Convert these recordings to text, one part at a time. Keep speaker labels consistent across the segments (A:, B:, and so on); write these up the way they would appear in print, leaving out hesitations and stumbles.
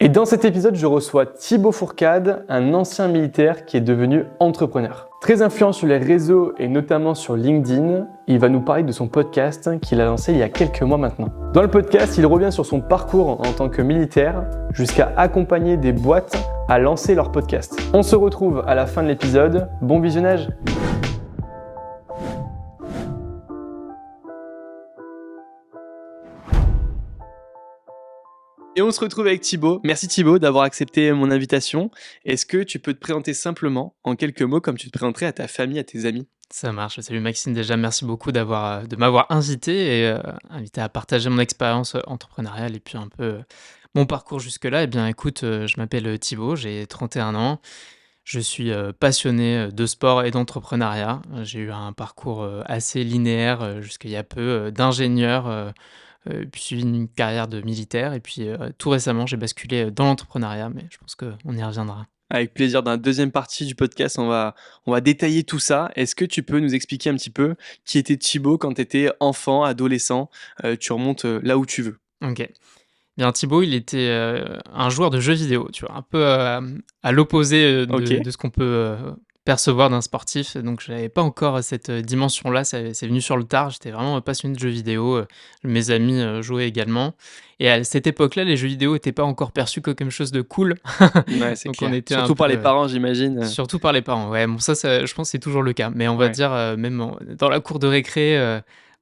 A: Et dans cet épisode, je reçois Thibaut Fourcade, un ancien militaire qui est devenu entrepreneur. Très influent sur les réseaux et notamment sur LinkedIn, il va nous parler de son podcast qu'il a lancé il y a quelques mois maintenant. Dans le podcast, il revient sur son parcours en tant que militaire jusqu'à accompagner des boîtes à lancer leur podcast. On se retrouve à la fin de l'épisode. Bon visionnage! Et on se retrouve avec Thibaut. Merci Thibaut d'avoir accepté mon invitation. Est-ce que tu peux te présenter simplement, en quelques mots, comme tu te présenterais à ta famille, à tes amis?
B: Ça marche. Salut Maxime, déjà merci beaucoup de m'avoir invité et invité à partager mon expérience entrepreneuriale et puis un peu mon parcours jusque-là. Eh bien écoute, je m'appelle Thibaut, j'ai 31 ans. Je suis passionné de sport et d'entrepreneuriat. J'ai eu un parcours assez linéaire jusqu'il y a peu d'ingénieur, puis suivi une carrière de militaire et puis tout récemment j'ai basculé dans l'entrepreneuriat, mais je pense qu'on y reviendra.
A: Avec plaisir, dans la deuxième partie du podcast, on va détailler tout ça. Est-ce que tu peux nous expliquer un petit peu qui était Thibaut quand tu étais enfant, adolescent? Tu remontes là où tu veux.
B: OK. Bien Thibaut, il était, un joueur de jeux vidéo, tu vois? Un peu, à l'opposé,
A: OK.
B: de ce qu'on peut, percevoir d'un sportif. Donc j'avais pas encore cette, dimension-là, c'est venu sur le tard. J'étais vraiment passionné de jeux vidéo, mes amis, jouaient également et à cette époque-là, les jeux vidéo étaient pas encore perçus que comme chose de cool.
A: Ouais, c'est
B: Donc on
A: clair.
B: était un
A: Surtout par
B: peu,
A: les parents, j'imagine.
B: surtout par les parents, ouais. Bon ça je pense que c'est toujours le cas, mais on va
A: Ouais.
B: dire, même dans la cour de récré,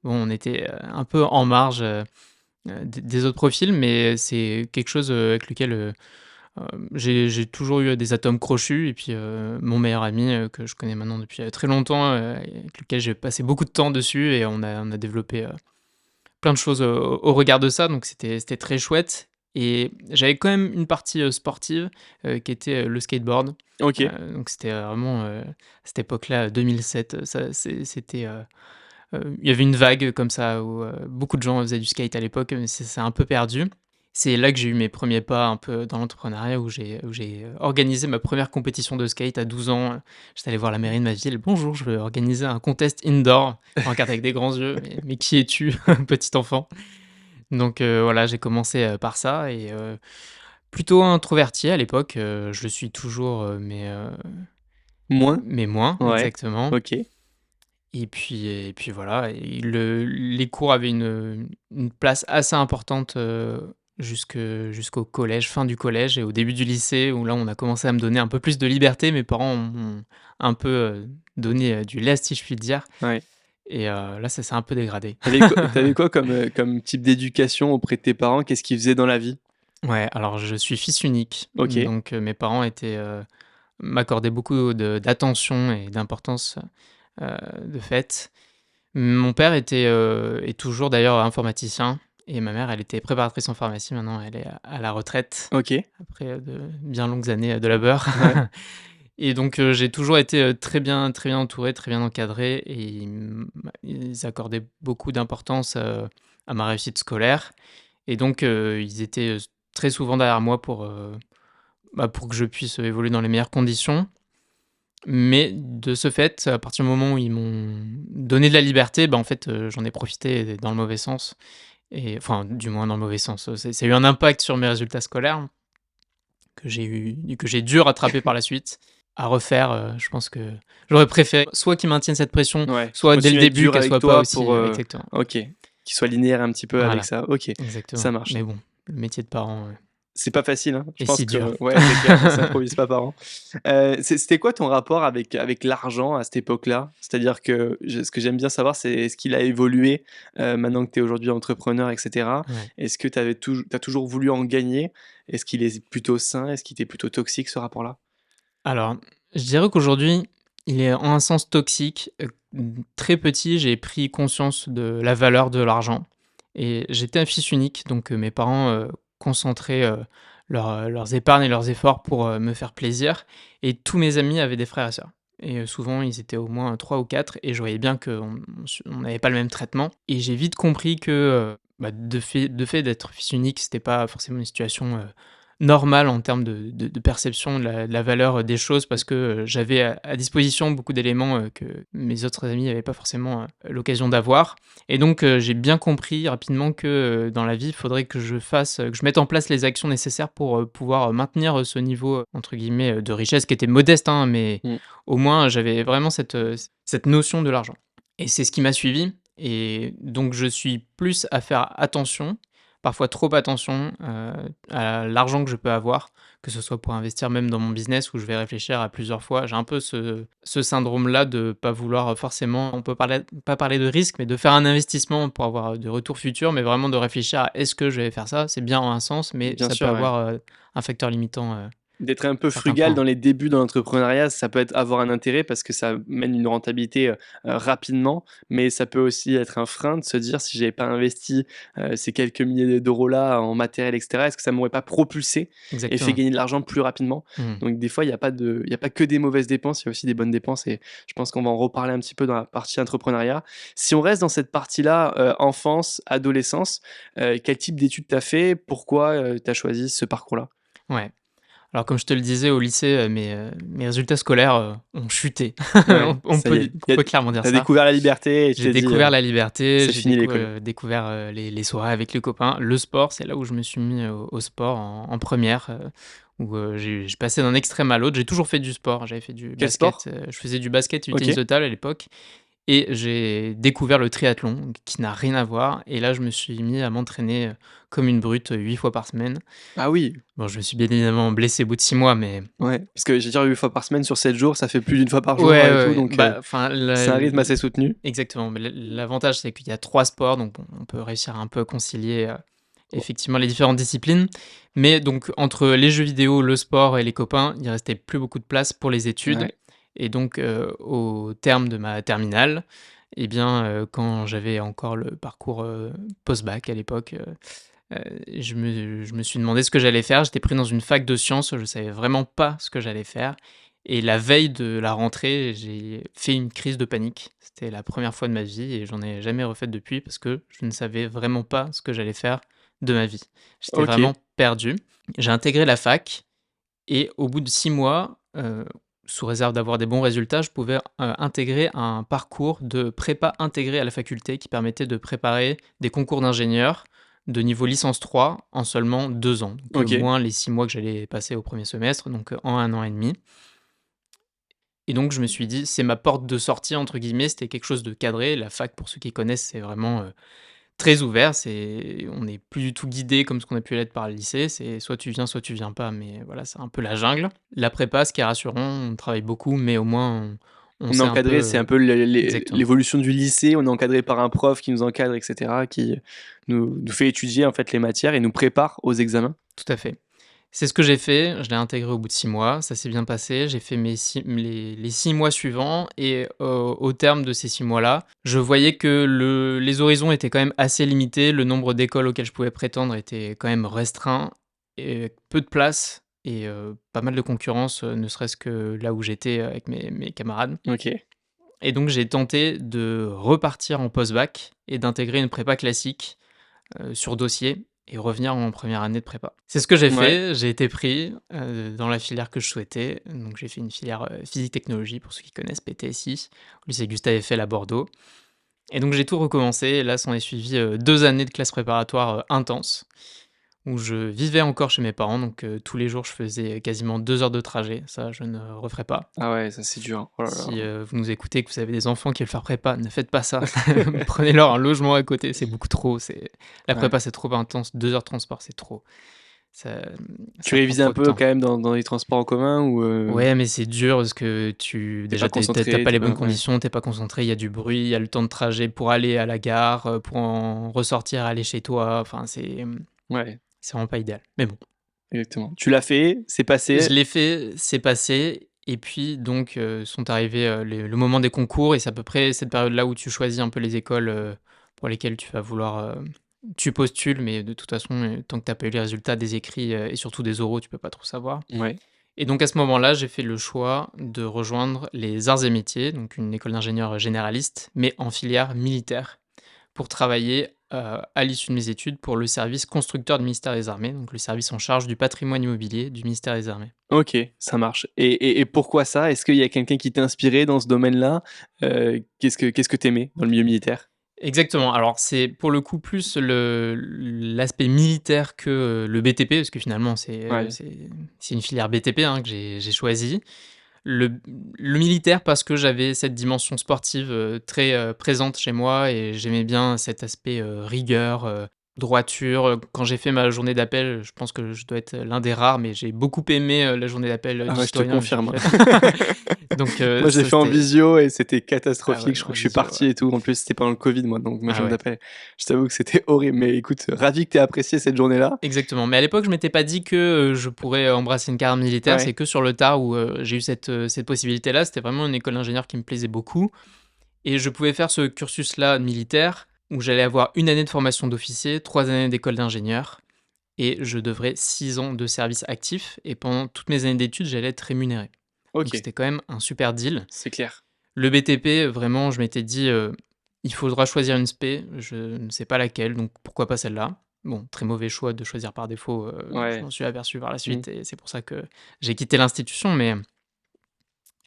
B: bon on était, un peu en marge, des autres profils, mais c'est quelque chose, avec lequel, j'ai toujours eu des atomes crochus et puis, mon meilleur ami, que je connais maintenant depuis, très longtemps, avec lequel j'ai passé beaucoup de temps dessus et on a développé, plein de choses au regard de ça, donc c'était très chouette et j'avais quand même une partie, sportive, qui était, le skateboard.
A: OK.
B: Donc c'était, vraiment, à cette époque-là, 2007, ça c'était, il y avait une vague comme ça où, beaucoup de gens faisaient du skate à l'époque, mais c'est un peu perdu. C'est là que j'ai eu mes premiers pas un peu dans l'entrepreneuriat où j'ai organisé ma première compétition de skate à 12 ans. J'étais allé voir la mairie de ma ville: «Bonjour, je veux organiser un contest indoor». Je me regarde avec des grands yeux: «Mais qui es-tu, petit enfant?» Donc voilà, j'ai commencé, par ça et plutôt introverti à l'époque, je le suis toujours,
A: Moins?
B: mais moins,
A: Ouais.
B: exactement.
A: OK.
B: Et puis voilà et les cours avaient une place assez importante, jusqu'au collège, fin du collège et au début du lycée où là, on a commencé à me donner un peu plus de liberté. Mes parents m'ont un peu, donné, du lest si je puis dire
A: Ouais.
B: et là, ça s'est un peu dégradé.
A: Tu avais quoi comme type d'éducation auprès de tes parents? Qu'est-ce qu'ils faisaient dans la vie?
B: Ouais, alors je suis fils unique,
A: OK.
B: donc mes parents m'accordaient beaucoup d'attention et d'importance, de fait. Mon père est toujours d'ailleurs informaticien et ma mère, elle était préparatrice en pharmacie. Maintenant, elle est à la retraite
A: OK.
B: après, de bien longues années, de labeur
A: Ouais.
B: et donc j'ai toujours été, très bien entouré, très bien encadré et ils accordaient beaucoup d'importance, à ma réussite scolaire et donc ils étaient, très souvent derrière moi pour que je puisse évoluer dans les meilleures conditions. Mais de ce fait, à partir du moment où ils m'ont donné de la liberté, bah, en fait, j'en ai profité dans le mauvais sens et enfin, du moins dans le mauvais sens, ça a eu un impact sur mes résultats scolaires que j'ai dû rattraper par la suite. À refaire, je pense que j'aurais préféré soit qu'ils maintiennent cette pression,
A: Ouais.
B: soit dès le
A: Continuer à être
B: début
A: dur
B: qu'elle
A: avec
B: soit pas
A: toi
B: aussi,
A: pour,
B: exactement.
A: OK. Qu'il soit linéaire un petit peu avec
B: Voilà,
A: ça. OK, ça
B: exactement.
A: marche.
B: Mais bon, le métier de parent,
A: C'est pas facile, hein. Je
B: est
A: pense
B: si dur.
A: que ouais, c'est clair, ça s'improvise pas par an. C'était quoi ton rapport avec l'argent à cette époque-là? C'est-à-dire que ce que j'aime bien savoir, c'est est-ce qu'il a évolué, maintenant que tu es aujourd'hui entrepreneur et cetera?
B: Ouais.
A: Est-ce que tu as toujours voulu en gagner? Est-ce qu'il est plutôt sain? Est-ce qu'il était plutôt toxique ce rapport-là?
B: Alors, je dirais qu'aujourd'hui, il est en un sens toxique. Très petit, j'ai pris conscience de la valeur de l'argent et j'étais un fils unique, donc mes parents, concentraient, leurs épargnes et leurs efforts pour, me faire plaisir et tous mes amis avaient des frères et sœurs et souvent, ils étaient au moins 3 ou 4 et je voyais bien qu'on n'avait pas le même traitement et j'ai vite compris que, bah, de fait d'être fils unique, c'était pas forcément une situation, normal en termes de perception de la valeur des choses parce que, j'avais à disposition beaucoup d'éléments, que mes autres amis n'avaient pas forcément, l'occasion d'avoir et donc j'ai bien compris rapidement que, dans la vie, il faudrait que je mette en place les actions nécessaires pour, pouvoir, maintenir, ce niveau, entre guillemets, «de richesse» qui était modeste, hein, mais
A: Mmh.
B: au moins j'avais vraiment cette notion de l'argent et c'est ce qui m'a suivi et donc je suis plus à faire attention, parfois trop attention, à l'argent que je peux avoir, que ce soit pour investir même dans mon business où je vais réfléchir à plusieurs fois. J'ai un peu ce syndrome-là de pas vouloir forcément on peut pas parler de risque, mais de faire un investissement pour avoir, de retours futurs, mais vraiment de réfléchir à: «Est-ce que je vais faire ça?» C'est bien en un sens, mais
A: Bien
B: ça peut
A: sûr, ouais.
B: avoir, un facteur limitant,
A: D'être un peu
B: à certains
A: frugal
B: points.
A: dans les débuts dans l'entrepreneuriat, ça peut avoir un intérêt parce que ça mène une rentabilité, rapidement, mais ça peut aussi être un frein de se dire: «Si j'avais pas investi, ces quelques milliers d'euros là en matériel et cetera, est-ce que ça m'aurait pas propulsé et fait
B: Exactement.
A: gagner de l'argent plus rapidement?»
B: Mmh.
A: Donc des fois, il y a pas que des mauvaises dépenses, il y a aussi des bonnes dépenses et je pense qu'on va en reparler un petit peu dans la partie entrepreneuriat. Si on reste dans cette partie-là, enfance, adolescence, quel type d'études tu as fait? Pourquoi, tu as choisi ce parcours-là?
B: Ouais. Alors comme je te le disais au lycée, mes résultats scolaires, ont chuté.
A: Ouais,
B: On
A: ça y
B: peut
A: est,
B: on peut clairement dire
A: tu as
B: ça.
A: découvert la liberté et tu
B: J'ai
A: t'es dit,
B: découvert la liberté,
A: «C'est
B: j'ai
A: fini l'école».
B: découvert, les soirées avec les copains. Le sport, c'est là où je me suis mis au sport en 1re, où, j'ai passé d'un extrême à l'autre. J'ai toujours fait du sport, j'avais fait du
A: Quel
B: basket,
A: sport?
B: je faisais du basket et du tennis
A: OK.
B: de table à l'époque et j'ai découvert le triathlon qui n'a rien à voir et là je me suis mis à m'entraîner, comme une brute, 8 fois par semaine.
A: Ah oui,
B: Bon, je me suis bien évidemment blessé au bout de 6 mois, mais
A: ouais, parce que j'allais dire 8 fois par semaine sur 7 jours, ça fait plus d'une fois par
B: ouais,
A: jour,
B: ouais,
A: et tout,
B: ouais.
A: donc
B: Bah, enfin,
A: c'est un rythme assez soutenu.
B: exactement, mais l'avantage, c'est qu'il y a 3 sports, donc on peut réussir à un peu concilier,
A: O
B: effectivement les différentes disciplines. Mais donc entre les jeux vidéo, le sport et les copains, il restait plus beaucoup de place pour les études
A: Ouais,
B: et donc au terme de ma terminale et bien, quand j'avais encore le parcours, post-bac à l'époque, je me suis demandé ce que j'allais faire. J'étais pris dans une fac de sciences, je savais vraiment pas ce que j'allais faire et la veille de la rentrée, j'ai fait une crise de panique. C'était la première fois de ma vie et j'en ai jamais refaite depuis parce que je ne savais vraiment pas ce que j'allais faire de ma vie. J'étais
A: OK,
B: vraiment perdu. J'ai intégré la fac et au bout de 6 mois, sous réserve d'avoir des bons résultats, je pouvais, intégrer un parcours de prépa intégré à la faculté qui permettait de préparer des concours d'ingénieur de niveau licence 3 en seulement 2 ans. Donc,
A: OK,
B: moins les 6 mois que j'allais passer au premier semestre, donc, en 1 an et demi. Et donc je me suis dit: «C'est ma porte de sortie» entre guillemets, c'était quelque chose de cadré. La fac, pour ceux qui connaissent, c'est vraiment, très ouvert, on n'est plus du tout guidé comme ce qu'on a pu l'être par le lycée, c'est soit tu viens pas, mais voilà, c'est un peu la jungle. La prépa, ce qui est rassurant, on travaille beaucoup, mais au moins on
A: on est
B: sait un peu,
A: encadré, c'est un peu
B: exactement,
A: l'évolution du lycée, on est encadré par un prof qui nous encadre et cetera, qui nous fait étudier, en fait, les matières et nous prépare aux examens.
B: tout à fait. C'est ce que j'ai fait, je l'ai intégré au bout de 6 mois, ça s'est bien passé. J'ai fait les 6 mois suivants et au terme de ces 6 mois-là, je voyais que les horizons étaient quand même assez limités, le nombre d'écoles auxquelles je pouvais prétendre était quand même restreint et peu de place et pas mal de concurrence, ne serait-ce que là où j'étais, avec mes camarades
A: OK,
B: et donc j'ai tenté de repartir en post-bac et d'intégrer une prépa classique sur dossier et revenir en première année de prépa. C'est ce que j'ai
A: ouais,
B: fait, j'ai été pris, dans la filière que je souhaitais, donc j'ai fait une filière, physique-technologie pour ceux qui connaissent, PTSI, au lycée Gustave Eiffel à Bordeaux et donc j'ai tout recommencé et là s'en est suivi, 2 années de classe préparatoire, intenses où je vivais encore chez mes parents donc tous les jours je faisais quasiment 2 heures de trajet, ça je ne referai pas.
A: ah ouais, ça c'est dur, oh là là.
B: Si, vous nous écoutez et que vous avez des enfants qui veulent faire prépa, ne faites pas ça. Prenez-leur un logement à côté, c'est beaucoup trop, la
A: Ouais.
B: prépa, c'est trop intense, 2 heures de transport, c'est trop. Ça,
A: Tu
B: ça prend
A: révisais un
B: trop de
A: peu
B: temps.
A: quand même dans les transports en commun ou
B: Ouais, mais c'est dur parce que
A: tu pas
B: déjà, tu
A: concentré,
B: pas
A: tu
B: les
A: pas
B: bonnes
A: ouais.
B: conditions, t'es pas concentré, il y a du bruit, il y a le temps de trajet pour aller à la gare, pour en ressortir, aller chez toi, enfin,
A: Ouais,
B: c'est vraiment pas idéal. Mais bon.
A: exactement. Tu l'as fait, c'est
B: Je
A: passé.
B: l'ai fait, c'est passé et puis donc sont arrivés, le moment des concours et c'est à peu près cette période-là où tu choisis un peu les écoles, pour lesquelles tu vas vouloir, tu postules mais de toute façon, tant que tu as pas eu les résultats des écrits, et surtout des oraux, tu peux pas trop savoir
A: Ouais,
B: et donc à ce moment-là, j'ai fait le choix de rejoindre les arts et métiers, donc une école d'ingénieur généraliste, mais en filière militaire pour travailler, à l'issue de mes études pour le service constructeur du ministère des Armées, donc le service en charge du patrimoine immobilier du ministère des Armées.
A: OK, ça marche et pourquoi ça? Est-ce qu'il y a quelqu'un qui t'a inspiré dans ce domaine-là? Qu'est-ce que tu aimais dans le milieu militaire?
B: Exactement. Alors c'est pour le coup plus l'aspect militaire que, le BTP, parce que finalement
A: Ouais.
B: c'est une filière BTP, hein, que j'ai choisie. Le le militaire parce que j'avais cette dimension sportive, très, présente chez moi et j'aimais bien cet aspect, rigueur, droiture. Quand j'ai fait ma journée d'appel, je pense que je dois être l'un des rares, mais j'ai beaucoup aimé, la journée d'appel,
A: Ah ouais, je te
B: d'historien que j'ai
A: confirme.
B: faite. Donc
A: Moi, j'ai
B: ça
A: fait en
B: c'était
A: visio et c'était
B: ah
A: catastrophique.
B: ouais,
A: Je crois
B: en
A: que je suis
B: visio,
A: parti
B: ouais.
A: et tout. En plus, c'était pendant le Covid, moi, donc ma
B: Ah
A: journée
B: ouais.
A: d'appel. Je t'avoue que c'était horrible. Mais écoute, ravi que tu aies apprécié cette journée-là.
B: Exactement, mais à l'époque, je m'étais pas dit que, je pourrais embrasser une carrière militaire. C'est
A: Ouais,
B: que sur le tard où, j'ai eu cette possibilité-là. C'était vraiment une école d'ingénieur qui me plaisait beaucoup et je pouvais faire ce cursus-là militaire où j'allais avoir 1 année de formation d'officier, 3 années d'école d'ingénieur et je devrais 6 ans de service actif et pendant toutes mes années d'études, j'allais être rémunéré. Donc
A: OK,
B: c'était quand même un super deal.
A: c'est clair.
B: Le BTP, vraiment, je m'étais dit, «Il faudra choisir une spé, je ne sais pas laquelle, donc pourquoi pas celle-là?» Bon, très mauvais choix de choisir par défaut, je
A: Ouais.
B: m'en suis aperçu par la
A: Mmh.
B: suite et c'est pour ça que j'ai quitté l'institution, mais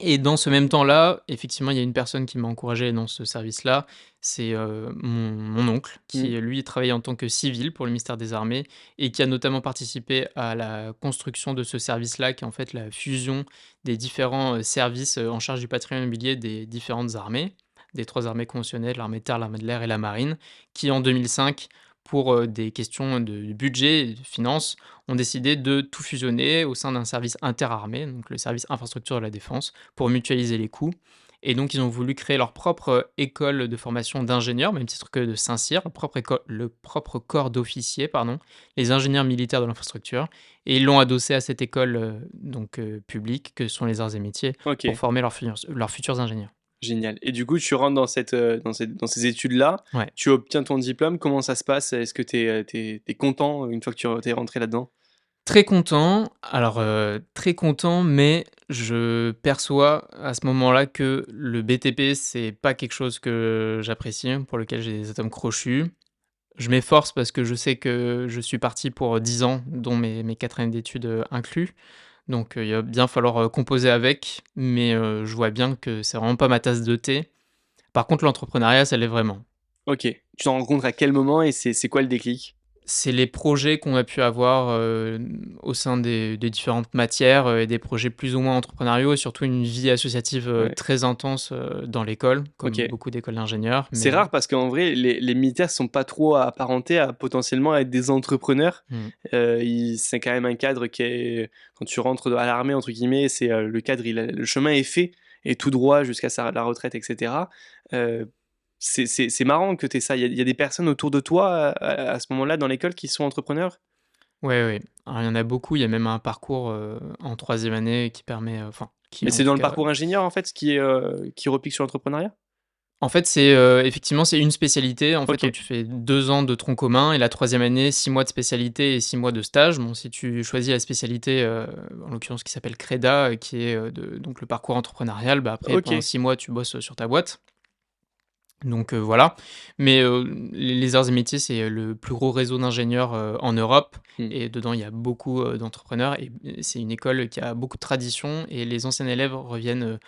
B: et dans ce même temps-là, effectivement, il y a une personne qui m'a encouragé dans ce service-là, c'est, mon oncle
A: Mmh.
B: qui, lui, travaillait en tant que civil pour le ministère des Armées et qui a notamment participé à la construction de ce service-là, qui est en fait la fusion des différents, services, en charge du patrimoine immobilier des différentes armées, des 3 armées conventionnelles, l'armée de terre, l'armée de l'air et la marine, qui en 2005, pour, des questions de budget et de finances, ont décidé de tout fusionner au sein d'un service interarmées, donc le service infrastructure de la défense, pour mutualiser les coûts. Et donc, ils ont voulu créer leur propre école de formation d'ingénieurs, même titre que de Saint-Cyr, le propre corps d'officiers, pardon, les ingénieurs militaires de l'infrastructure. Et ils l'ont adossé à cette école publique, que sont les arts et métiers, pour
A: OK,
B: former leurs futurs ingénieurs.
A: génial et du coup, tu rentres dans ces études-là,
B: Ouais.
A: tu obtiens ton diplôme. Comment ça se passe? Est-ce que tu es content une fois que tu es rentré là-dedans?
B: Très content, alors, très content, mais je perçois à ce moment-là que le BTP, c'est pas quelque chose que j'apprécie, pour lequel j'ai des atomes crochus. Je m'efforce parce que je sais que je suis parti pour 10 ans, dont mes 4 années d'études, inclus. Donc, il va bien falloir, composer avec, mais, je vois bien que c'est vraiment pas ma tasse de thé. Par contre, l'entrepreneuriat, ça l'est vraiment.
A: OK. Tu t'en rends compte à quel moment et c'est quoi le déclic?
B: C'est les projets qu'on a pu avoir, au sein des différentes matières, et des projets plus ou moins entrepreneuriaux et surtout une vie associative,
A: Ouais,
B: très intense, dans l'école, comme
A: OK.
B: beaucoup d'écoles d'ingénieurs,
A: C'est
B: mais
A: rare parce qu'en vrai, les militaires sont pas trop apparentés à potentiellement être des entrepreneurs.
B: mmh,
A: Ils c'est quand même un cadre qui est quand tu rentres à «l'armée» entre guillemets, c'est, le cadre le chemin est fait et tout droit jusqu'à la retraite et cetera. Heu, c'est marrant que tu aies ça. Il y a des personnes autour de toi à ce moment-là dans l'école qui sont entrepreneurs?
B: ouais, ouais. Alors il y en a beaucoup, il y a même un parcours, en troisième année qui permet, enfin, qui
A: Mais
B: en
A: c'est
B: tout
A: dans le
B: cas
A: parcours ingénieur en fait, ce qui repique sur l'entrepreneuriat?
B: en fait, c'est, effectivement, c'est une spécialité, en fait, où
A: OK,
B: tu fais 2 ans de tronc commun et la troisième année, 6 mois de spécialité et 6 mois de stage. Bon, si tu choisis la spécialité, en l'occurrence qui s'appelle CREDA, qui est, donc le parcours entrepreneurial, bah, après pendant
A: OK,
B: 6 mois, tu bosses, sur ta boîte. Donc voilà. Mais les arts et métiers, c'est le plus gros réseau d'ingénieurs, en Europe
A: mmh,
B: et dedans, il y a beaucoup, d'entrepreneurs et c'est une école qui a beaucoup de tradition et les anciens élèves reviennent,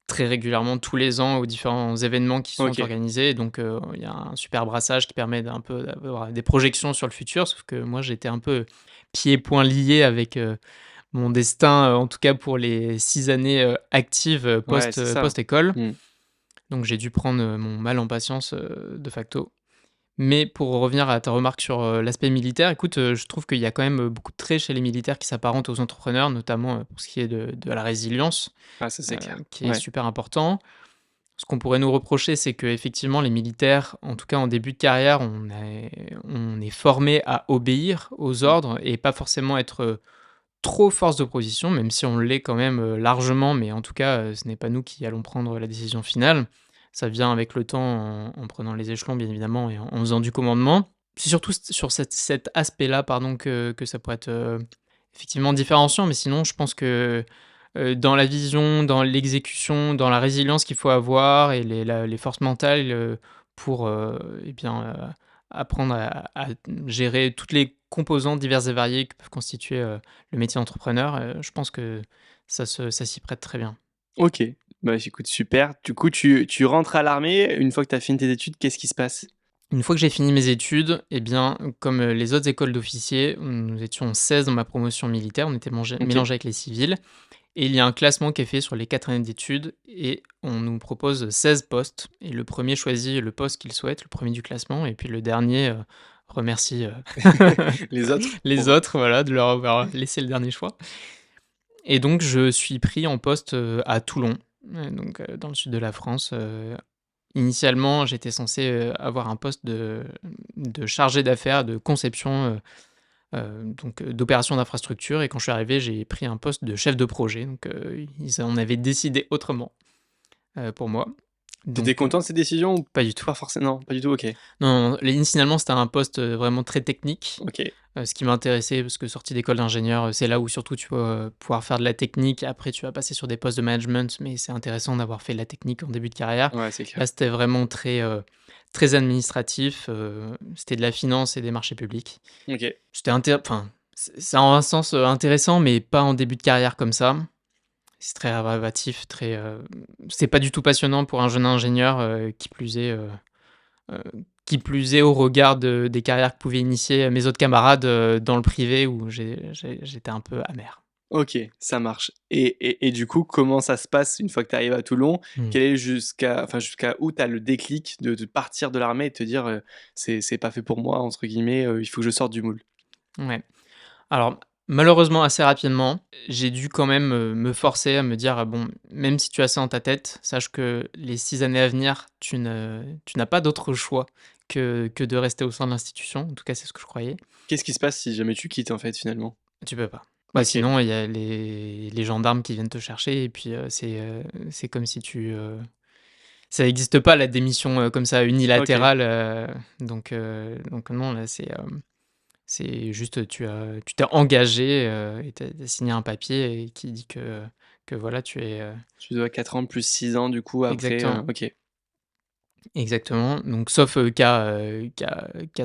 B: très régulièrement tous les ans aux différents événements qui sont
A: OK.
B: organisés. Donc il y a un super brassage qui permet d'un peu d'avoir des projections sur le futur. Sauf que moi, j'étais un peu pieds et poings liés avec, mon destin, en tout cas pour les 6 années, actives,
A: Ouais, c'est ça.
B: post-école.
A: Mmh.
B: Donc j'ai dû prendre, mon mal en patience, de facto. Mais pour revenir à ta remarque sur, l'aspect militaire, écoute, je trouve qu'il y a quand même, beaucoup de traits chez les militaires qui s'apparentent aux entrepreneurs, notamment, pour ce qui est de la résilience,
A: Ah ça, c'est clair.
B: qui est
A: Ouais.
B: super important. Ce qu'on pourrait nous reprocher, c'est qu'effectivement les militaires, en tout cas en début de carrière, on est formé à obéir aux
A: Mmh.
B: ordres et pas forcément être, trop force de proposition, même si on l'est quand même, largement, mais en tout cas, ce n'est pas nous qui allons prendre la décision finale. Ça vient avec le temps en prenant les échelons bien évidemment et en faisant du commandement. C'est surtout sur cet aspect-là pardon que ça pourrait être, effectivement différenciant, mais sinon je pense que, dans la vision, dans l'exécution, dans la résilience qu'il faut avoir et les forces mentales, pour, et bien, apprendre à gérer toutes les composantes diverses et variées que peuvent constituer, le métier d'entrepreneur, je pense que ça s'y prête très bien.
A: OK. Bah, écoute, super. Du coup, tu rentres à l'armée. Une fois que tu as fini tes études, qu'est-ce qui se passe?
B: Une fois que j'ai fini mes études, eh bien, comme, les autres écoles d'officiers, nous étions 16 dans ma promotion militaire, on était
A: OK.
B: mélangés avec les civils et il y a un classement qui est fait sur les 4 années d'études et on nous propose 16 postes et le premier choisit le poste qu'il souhaite, le premier du classement et puis le dernier, remercie,
A: Les autres?
B: les autres, voilà, de leur avoir laissé le dernier choix et donc je suis pris en poste, à Toulon, donc dans le sud de la France. Initialement, j'étais censé, avoir un poste de chargé d'affaires, de conception, d'opération d'infrastructure et quand je suis arrivé, j'ai pris un poste de chef de projet donc ils en avaient décidé autrement, pour moi
A: Tu étais
B: donc
A: content de cette décision ou
B: pas du tout.
A: pas forcément? Non, pas du tout? OK.
B: Non, non, initialement, c'était un poste, vraiment très technique,
A: OK.
B: ce qui m'intéressait parce que sorti d'école d'ingénieur, c'est là où surtout tu vas, pouvoir faire de la technique. Après tu vas passer sur des postes de management, mais c'est intéressant d'avoir fait de la technique en début de carrière.
A: Ouais, c'est
B: Là,
A: clair.
B: c'était vraiment très, très administratif, c'était de la finance et des marchés publics.
A: OK.
B: C'était enfin, ça a un sens, intéressant, mais pas en début de carrière comme ça. C'est très rébarbatif, très, c'est pas du tout passionnant pour un jeune ingénieur, Heu, qui plus est au regard des carrières que pouvaient initier mes autres camarades, dans le privé où j'étais un peu amer.
A: OK, ça marche et du coup, comment ça se passe une fois que tu arrives à Toulon?
B: Mmh.
A: Quel est jusqu'à où tu as le déclic de partir de l'armée et de te dire, «C'est pas fait pour moi» entre guillemets, «Il faut que je sorte du moule»?
B: Ouais. Alors malheureusement assez rapidement, j'ai dû quand même, me forcer à me dire: «Ah bon, même si tu as ça dans ta tête, sache que les 6 années à venir, tu n'as pas d'autre choix que de rester au sein de l'institution». En tout cas, c'est ce que je croyais.
A: Qu'est-ce qui se passe si jamais tu quittes en fait, finalement?
B: Tu peux pas. Bah,
A: OK,
B: sinon il y a les gendarmes qui viennent te chercher et puis, c'est comme si ça existe pas la démission, comme ça
A: OK,
B: unilatérale, donc non, là, c'est juste, tu t'es engagé, et tu as signé un papier et qui dit que voilà, tu es,
A: tu dois 4 ans plus 6 ans du coup après,
B: exactement.
A: OK.
B: Exactement, donc sauf, cas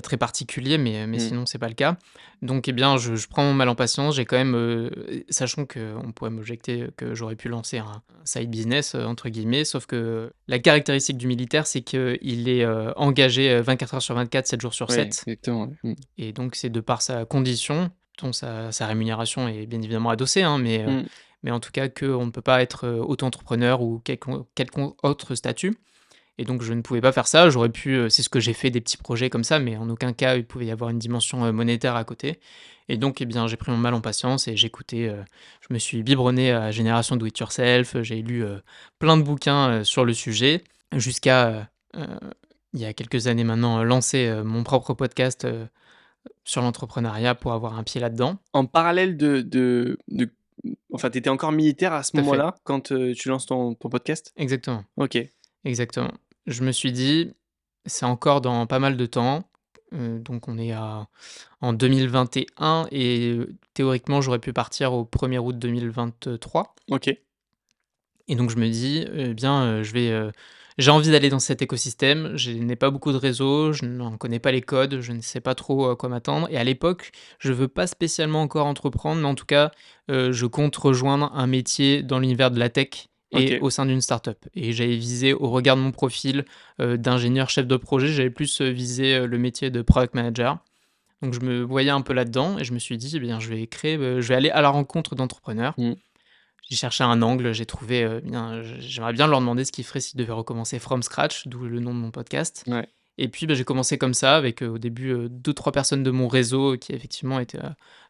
B: très particulier, mais
A: Mmh.
B: sinon c'est pas le cas. Donc eh bien, je prends mon mal en patience, j'ai quand même, sachant qu'on pourrait m'objecter que j'aurais pu lancer un «side business», entre guillemets, sauf que la caractéristique du militaire, c'est qu'il est, engagé, 24 heures sur 24, 7 jours sur
A: Ouais,
B: 7
A: exactement, ouais. Mmh.
B: et donc c'est de par sa condition, dont sa rémunération est bien évidemment adossée, hein,
A: Mmh.
B: mais en tout cas qu'on ne peut pas être, auto-entrepreneur ou quelconque autre statut. Et donc je ne pouvais pas faire ça, j'aurais pu, c'est ce que j'ai fait des petits projets comme ça, mais en aucun cas il pouvait y avoir une dimension, monétaire à côté. Et donc, eh bien, j'ai pris mon mal en patience et j'écoutais, je me suis biberonné à Génération Do It Yourself, j'ai lu, plein de bouquins, sur le sujet jusqu'à, il y a quelques années maintenant, lancer, mon propre podcast, sur l'entrepreneuriat pour avoir un pied là-dedans.
A: En parallèle de enfin, tu étais encore militaire à ce
B: Tout à fait,
A: moment-là, quand, tu lances ton podcast?
B: exactement,
A: OK,
B: exactement. Je me suis dit: «C'est encore dans pas mal de temps», donc on est en 2021 et théoriquement, j'aurais pu partir au 1er août 2023
A: OK.
B: et donc je me dis: «Eh bien, j'ai envie d'aller dans cet écosystème, je n'ai pas beaucoup de réseau, je n'en connais pas les codes, je ne sais pas trop à quoi m'attendre» et à l'époque, je veux pas spécialement encore entreprendre, mais en tout cas, je compte rejoindre un métier dans l'univers de la tech et
A: OK.
B: au sein d'une start-up et j'avais visé au regard de mon profil, d'ingénieur chef de projet, j'avais plus, visé, le métier de product manager. Donc je me voyais un peu là-dedans et je me suis dit: «Eh bien, je vais aller à la rencontre d'entrepreneurs».
A: Mmh.
B: J'ai cherché un angle, j'ai trouvé, bien, j'aimerais bien leur demander ce qu'ils feraient s'ils devaient recommencer from scratch, d'où le nom de mon podcast.
A: Ouais.
B: Et puis, bah, j'ai commencé comme ça avec, au début, 2-3 personnes de mon réseau qui effectivement étaient,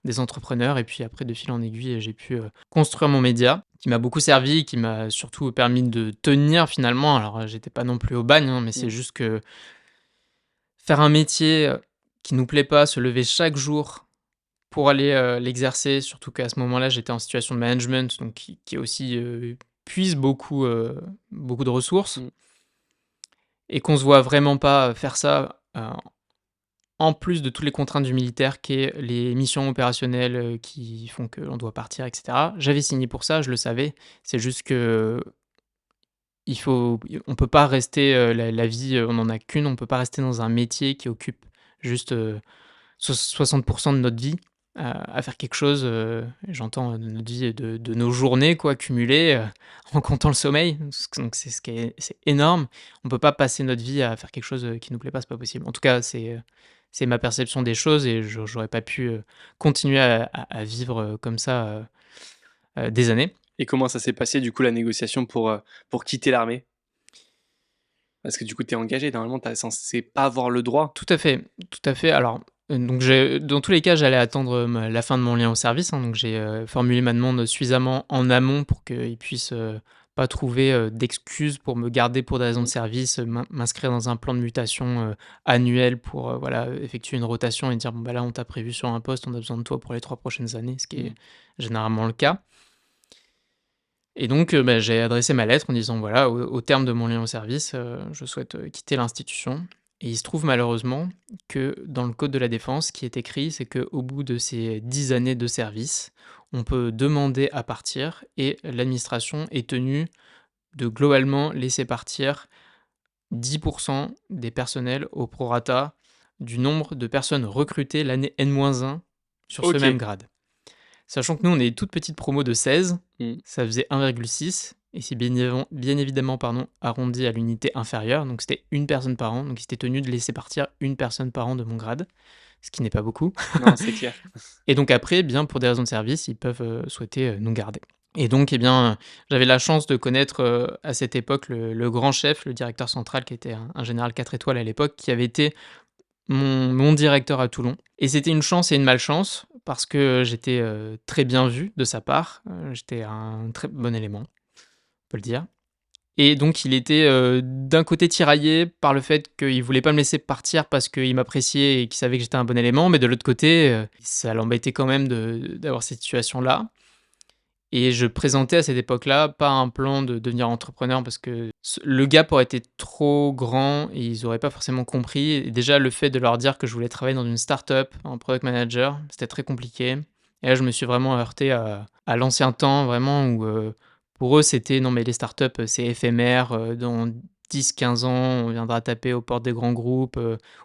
B: des entrepreneurs et puis après de fil en aiguille, j'ai pu, construire mon média qui m'a beaucoup servi, qui m'a surtout permis de tenir finalement. Alors, j'étais pas non plus au bagne, hein, mais
A: Mmh.
B: c'est juste que faire un métier, qui nous plaît pas, se lever chaque jour pour aller, l'exercer, surtout qu'à ce moment-là, j'étais en situation de management, donc qui aussi, puise beaucoup, beaucoup de ressources
A: Mmh.
B: et qu'on se voit vraiment pas faire ça, en plus de toutes les contraintes du militaire qu'est les missions opérationnelles, qui font que l'on doit partir et cetera. J'avais signé pour ça, je le savais. C'est juste que on peut pas rester, la vie, on en a qu'une, on peut pas rester dans un métier qui occupe juste 60% de notre vie à faire quelque chose, j'entends de notre vie et de nos journées quoi, cumulées, en comptant le sommeil. Donc c'est énorme. On peut pas passer notre vie à faire quelque chose qui nous plaît pas, c'est pas possible. En tout cas, c'est ma perception des choses et j'aurais pas pu continuer à vivre comme ça des années.
A: Et comment ça s'est passé du coup la négociation pour quitter l'armée? Parce que du coup, tu es engagé, normalement, tu censé pas avoir le droit.
B: Tout à fait, tout à fait. Alors, donc dans tous les cas, j'allais attendre, la fin de mon lien au service, hein, donc j'ai, formulé ma demande suffisamment en amont pour qu'ils puissent, pas trouver, d'excuses pour me garder pour des raisons de
A: Mmh.
B: service, m'inscrire dans un plan de mutation, annuel pour, voilà, effectuer une rotation et dire: «Bon, bah, là, on t'a prévu sur un poste, on a besoin de toi pour les 3 prochaines années», ce qui
A: Mmh.
B: est généralement le cas. Et donc, bah, j'ai adressé ma lettre en disant: «Voilà, au terme de mon lien au service, je souhaite, quitter l'institution». Et il se trouve malheureusement que dans le code de la défense, ce qui est écrit, c'est qu'au bout de ces 10 années de service, on peut demander à partir et l'administration est tenue de globalement laisser partir 10 des personnels au prorata du nombre de personnes recrutées l'année N-1 sur ce même
A: OK.
B: grade. Sachant que nous, on est une toute petite promo de 16,
A: Mmh.
B: ça faisait 1,6 et c'est bien évidemment pardon, arrondi à l'unité inférieure, donc c'était une personne par an, donc ils étaient tenus de laisser partir une personne par an de mon grade, ce qui n'est pas beaucoup.
A: Non, c'est clair.
B: Et donc après, bien pour des raisons de service, ils peuvent souhaiter nous garder. Et donc, eh bien, j'avais la chance de connaître à cette époque le grand chef, le directeur central, qui était un général 4 étoiles à l'époque, qui avait été mon directeur à Toulon. Et c'était une chance et une malchance parce que j'étais, très bien vu de sa part, j'étais un très bon élément, on peut le dire. Et donc il était, d'un côté tiraillé par le fait qu'il voulait pas me laisser partir parce qu'il m'appréciait et qu'il savait que j'étais un bon élément, mais de l'autre côté, ça l'embêtait quand même d'avoir cette situation-là. Et je présentais à cette époque-là pas un plan de devenir entrepreneur parce que le gap aurait été trop grand et ils auraient pas forcément compris. Et déjà, le fait de leur dire que je voulais travailler dans une start-up en product manager, c'était très compliqué. Et là, je me suis vraiment heurté à l'ancien temps, vraiment, où pour eux, c'était non, mais les start-up, c'est éphémère. Dans 10-15 ans, on viendra taper aux portes des grands groupes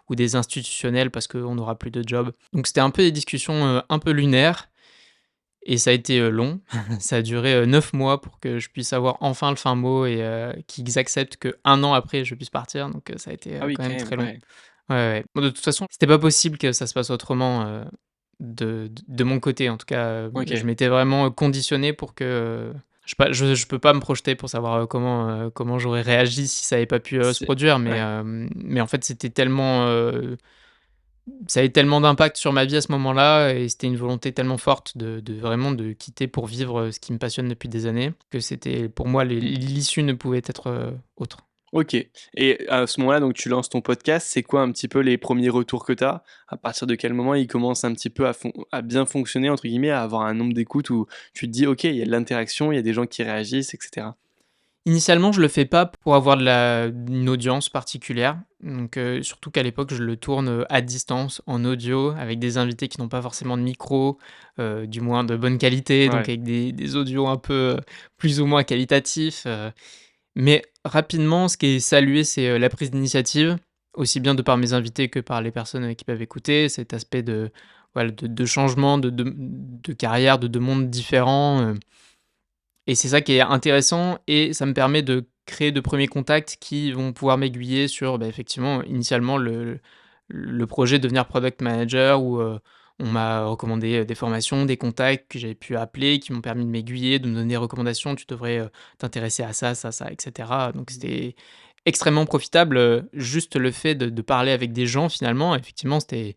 B: ou des institutionnels parce qu'on n'aura plus de job. Donc, c'était un peu des discussions un peu lunaires. Et ça a été, long. Ça a duré, 9 mois pour que je puisse avoir enfin le fin mot et qu'ils acceptent qu'un an après je puisse partir, donc ça a été,
A: Ah oui,
B: quand
A: quand
B: même
A: même,
B: très long.
A: ouais.
B: Ouais, ouais. Bon, de toute façon, c'était pas possible que ça se passe autrement, de mon côté en tout cas, je
A: OK.
B: m'étais vraiment conditionné pour que, je peux pas me projeter pour savoir, comment j'aurais réagi si ça avait pas pu, se
A: C'est
B: produire,
A: ouais.
B: mais en fait, c'était tellement, ça avait tellement d'impact sur ma vie à ce moment-là et c'était une volonté tellement forte de vraiment de quitter pour vivre, ce qui me passionne depuis des années, que c'était pour moi
A: Mmh.
B: l'issue ne pouvait être, autre.
A: OK, et à ce moment-là, donc tu lances ton podcast, c'est quoi un petit peu les premiers retours que tu as? À partir de quel moment il commence un petit peu à «bien fonctionner» entre guillemets, à avoir un nombre d'écoutes où tu te dis: «OK, il y a de l'interaction, il y a des gens qui réagissent» et cetera?
B: Initialement, je le fais pas pour avoir une audience particulière, donc surtout qu'à l'époque, je le tourne, à distance, en audio, avec des invités qui n'ont pas forcément de micro, du moins de bonne qualité, donc
A: Ouais.
B: avec des audios un peu, plus ou moins qualitatifs, mais rapidement, ce qui est salué, c'est, la prise d'initiative, aussi bien de par mes invités que par les personnes, qui peuvent écouter. Cet aspect de, voilà, de changement de carrière, de mondes différents, et c'est ça qui est intéressant et ça me permet de créer de premiers contacts qui vont pouvoir m'aiguiller sur, bah, effectivement, initialement, le projet de devenir product manager où, on m'a recommandé, des formations, des contacts que j'avais pu appeler, qui m'ont permis de m'aiguiller, de me donner des recommandations: «Tu devrais, t'intéresser à ça, ça, ça» et cetera. Donc c'était extrêmement profitable, juste le fait de parler avec des gens finalement. Effectivement, c'était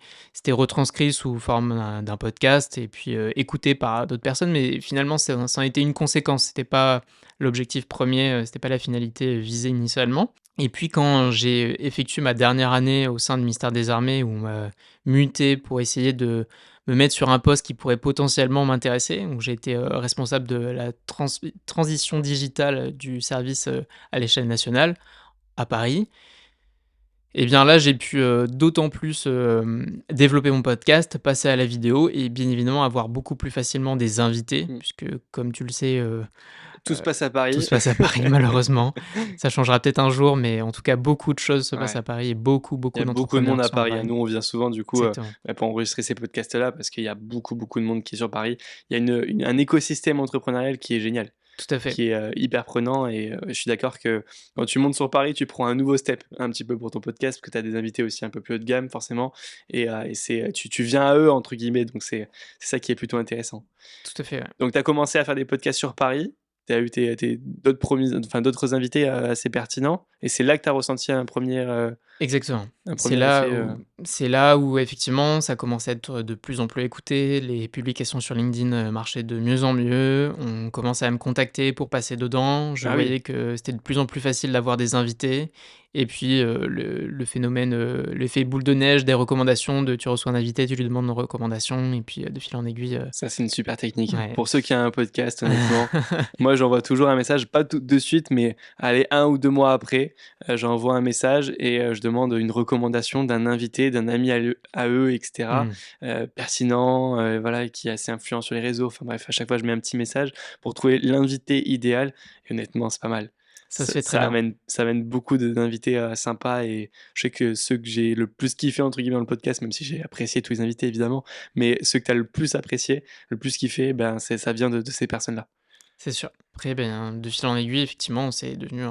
B: retranscrit sous forme d'un podcast et puis, écouté par d'autres personnes, mais finalement ça en a été une conséquence. C'était pas l'objectif premier, c'était pas la finalité visée initialement. Et puis quand j'ai effectué ma dernière année au sein du ministère des Armées où on m'a muté pour essayer de me mettre sur un poste qui pourrait potentiellement m'intéresser, où j'ai été, responsable de la transition digitale du service, à l'échelle nationale, à Paris. Et bien là, j'ai pu, d'autant plus, développer mon podcast, passer à la vidéo et bien évidemment avoir beaucoup plus facilement des invités
A: Mmh.
B: puisque comme tu le sais,
A: Tout se passe à
B: Tout
A: Paris.
B: se passe à Paris malheureusement. Ça changera peut-être un jour, mais en tout cas beaucoup de choses se passent
A: Ouais.
B: à Paris et beaucoup,
A: Il y
B: beaucoup
A: a beaucoup de monde
B: d'entrepreneurs
A: à
B: sont à
A: Paris, hein.
B: Paris.
A: Nous, on vient souvent du coup,
B: Exactement.
A: pour enregistrer ces podcasts-là parce qu'il y a beaucoup, beaucoup de monde qui est sur Paris. Il y a un écosystème entrepreneurial qui est génial,
B: Tout à fait.
A: qui est, hyper prenant et je suis d'accord que quand tu montes sur Paris, tu prends un nouveau step un petit peu pour ton podcast parce que tu as des invités aussi un peu plus haut de gamme forcément et c'est, tu viens à eux entre guillemets donc c'est ça qui est plutôt intéressant.
B: Tout à fait, ouais.
A: Donc tu as commencé à faire des podcasts sur Paris, tu as eu d'autres invités, assez pertinents et c'est là que tu as ressenti
B: Exactement.
A: un
B: C'est
A: premier
B: là
A: effet,
B: où c'est là où effectivement ça commence à être de plus en plus écouté, les publications sur LinkedIn, marchaient de mieux en mieux, on commençait à me contacter pour passer dedans. Je
A: Ah oui,
B: voyais que c'était de plus en plus facile d'avoir des invités et puis, le phénomène, l'effet boule de neige des recommandations de tu reçois un invité, tu lui demandes une recommandation et puis, de fil en aiguille,
A: ça c'est une super technique.
B: ouais.
A: Pour ceux qui ont un podcast, honnêtement, moi j'envoie toujours un message, pas tout de suite, mais allez 1 ou 2 mois après, j'envoie un message et je demande une recommandation d'un invité, d'un ami à eux et cetera,
B: Mmh.
A: pertinent, voilà, qui est assez influent sur les réseaux. Enfin bref, à chaque fois je mets un petit message pour trouver l'invité idéal et honnêtement, c'est pas mal.
B: Ça se
A: Ça
B: fait très
A: ça
B: bien.
A: amène ça amène beaucoup d'invités, sympas et je sais que ceux que j'ai le plus «kiffé» entre guillemets dans le podcast, même si j'ai apprécié tous les invités évidemment, mais ceux que tu as le plus apprécié, le plus kiffé, ben, ça vient de ces personnes-là.
B: C'est sûr. Après, ben, de fil en aiguille, effectivement, c'est devenu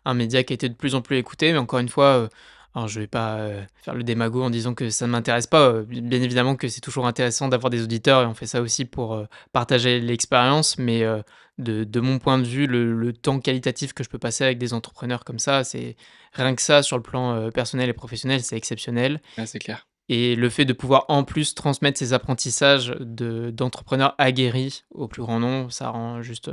B: un média qui a été de plus en plus écouté, mais encore une fois, alors je vais pas, faire le démago en disant que ça ne m'intéresse pas, bien évidemment que c'est toujours intéressant d'avoir des auditeurs et on fait ça aussi pour, partager l'expérience, mais, de mon point de vue, le temps qualitatif que je peux passer avec des entrepreneurs comme ça, c'est rien que ça sur le plan, personnel et professionnel, c'est exceptionnel.
A: Ouais, c'est clair.
B: Et le fait de pouvoir en plus transmettre ces apprentissages d'entrepreneurs aguerris au plus grand nombre, ça rend juste,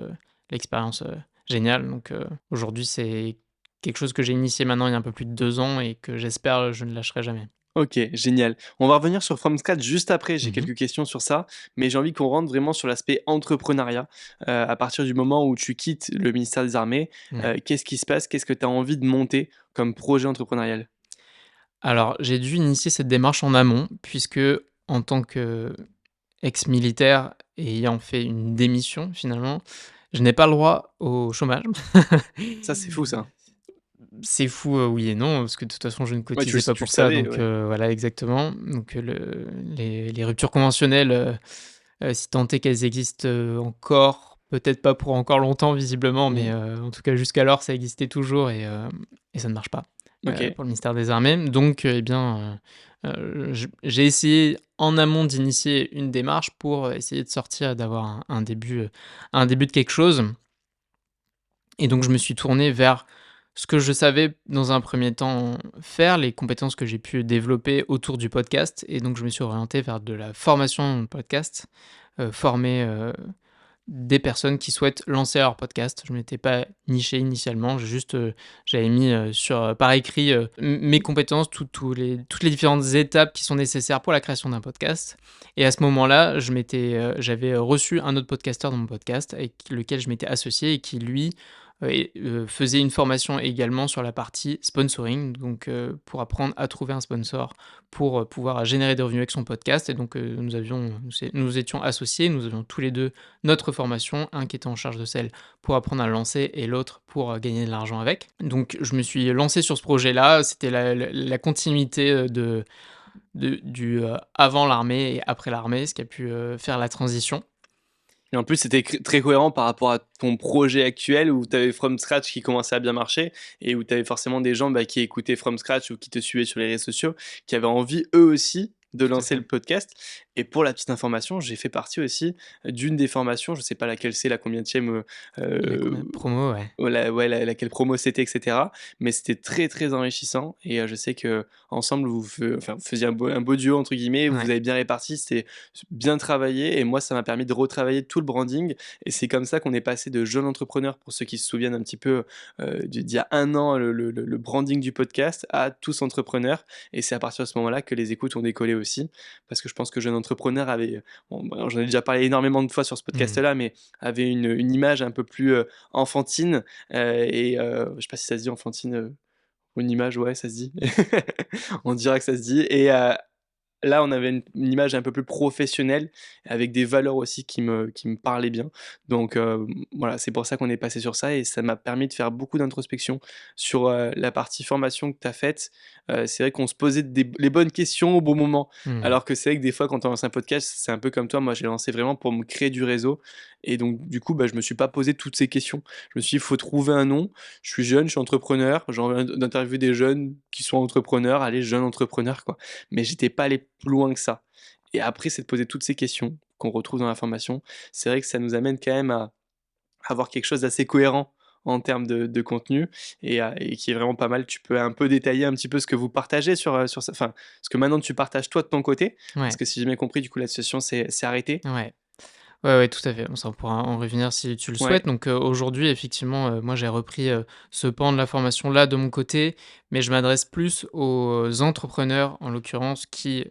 B: l'expérience, géniale. Donc, aujourd'hui, c'est quelque chose que j'ai initié maintenant il y a un peu plus de 2 ans et que j'espère, je ne lâcherai jamais.
A: OK, génial. On va revenir sur From Scratch juste après, j'ai
B: Mmh.
A: quelques questions sur ça, mais j'ai envie qu'on rentre vraiment sur l'aspect entrepreneuriat. À partir du moment où tu quittes le ministère des Armées,
B: Ouais.
A: qu'est-ce qui se passe? Qu'est-ce que tu as envie de monter comme projet entrepreneurial?
B: Alors, j'ai dû initier cette démarche en amont puisque en tant qu'ex-militaire et ayant fait une démission finalement, je n'ai pas le droit au chômage.
A: Ça, c'est fou ça.
B: C'est fou, oui et non, parce que de toute façon, je ne
A: Ouais,
B: cotisais pas
A: tu le
B: pour ça,
A: savais,
B: donc
A: ouais.
B: voilà, exactement. Donc les ruptures conventionnelles, si tant est qu'elles existent, encore, peut-être pas pour encore longtemps visiblement, mais
A: Mmh.
B: en tout cas jusqu'alors, ça existait toujours et ça ne marche pas,
A: OK.
B: pour le ministère des Armées. Donc eh bien, j'ai essayé en amont d'initier une démarche pour, essayer de sortir et d'avoir un début de quelque chose et donc je me suis tourné vers ce que je savais dans un premier temps faire, les compétences que j'ai pu développer autour du podcast et donc je me suis orienté vers de la formation podcast, former, des personnes qui souhaitent lancer leur podcast. Je m'étais pas niché initialement, j'ai juste, j'avais mis, par écrit, mes compétences, toutes les différentes étapes qui sont nécessaires pour la création d'un podcast et à ce moment-là, j'avais reçu un autre podcasteur dans mon podcast avec lequel je m'étais associé et qui lui, faisait une formation également sur la partie sponsoring, donc pour apprendre à trouver un sponsor pour, pouvoir générer des revenus avec son podcast et donc nous étions associés, nous avions tous les 2 notre formation, un qui était en charge de celle pour apprendre à lancer et l'autre pour, gagner de l'argent avec. Donc je me suis lancé sur ce projet-là, c'était la continuité, du, avant l'armée et après l'armée, ce qui a pu, faire la transition.
A: Et en plus, c'était très cohérent par rapport à ton projet actuel où tu avais From Scratch qui commençait à bien marcher et où tu avais forcément des gens, bah, qui écoutaient From Scratch ou qui te suivaient sur les réseaux sociaux, qui avaient envie eux aussi de
B: Tout à
A: lancer
B: fait.
A: le podcast. Et pour la petite information, j'ai fait partie aussi d'une des formations, je sais pas laquelle c'est, la combienième,
B: Les combien de promos, ouais.
A: ouais, laquelle promo c'était, et cetera. Mais c'était très, très enrichissant et je sais qu'ensemble vous faisiez un beau duo entre guillemets, vous
B: Ouais.
A: vous avez bien réparti, c'était bien travaillé et moi ça m'a permis de retravailler tout le branding et c'est comme ça qu'on est passé de jeune entrepreneur, pour ceux qui se souviennent un petit peu, d'il y a 1 an, le branding du podcast, à tous entrepreneurs et c'est à partir de ce moment-là que les écoutes ont décollé aussi. Parce que je pense que jeune entrepreneur avait, bon, bah, j'en ai déjà parlé énormément de fois sur ce
B: Mmh.
A: podcast-là, mais avait une image un peu plus, enfantine. Je sais pas si ça se dit enfantine, ou une image, ouais, ça se dit. On dira que ça se dit là, on avait une image un peu plus professionnelle, avec des valeurs aussi qui me parlaient bien. Donc, voilà, c'est pour ça qu'on est passé sur ça et ça m'a permis de faire beaucoup d'introspection sur, la partie formation que tu as faite. C'est vrai qu'on se posait les bonnes questions au bon moment.
B: Mmh.
A: Alors que c'est vrai que des fois, quand on lance un podcast, c'est un peu comme toi. Moi, j'ai lancé vraiment pour me créer du réseau et donc du coup, bah, je me suis pas posé toutes ces questions. Je me suis dit: «Il faut trouver un nom. Je suis jeune, je suis entrepreneur, j'ai envie d'interviewer des jeunes qui sont entrepreneurs, allez, jeunes entrepreneurs, quoi». Mais j'étais pas allé plus loin que ça et après, c'est de poser toutes ces questions qu'on retrouve dans la formation. C'est vrai que ça nous amène quand même à avoir quelque chose d'assez cohérent en termes de contenu et qui est vraiment pas mal. Tu peux un peu détailler un petit peu ce que vous partagez sur ça, enfin, ce que maintenant tu partages toi de ton côté? Parce
B: Ouais,
A: que si j'ai bien compris, du coup, l'association s'est arrêtée?
B: ouais. Ouais, ouais, tout à fait. Bon, ça, on pourra en revenir si tu le
A: Ouais,
B: souhaites. Donc, aujourd'hui, effectivement, moi, j'ai repris, ce pan de la formation-là de mon côté, mais je m'adresse plus aux entrepreneurs, en l'occurrence, qui,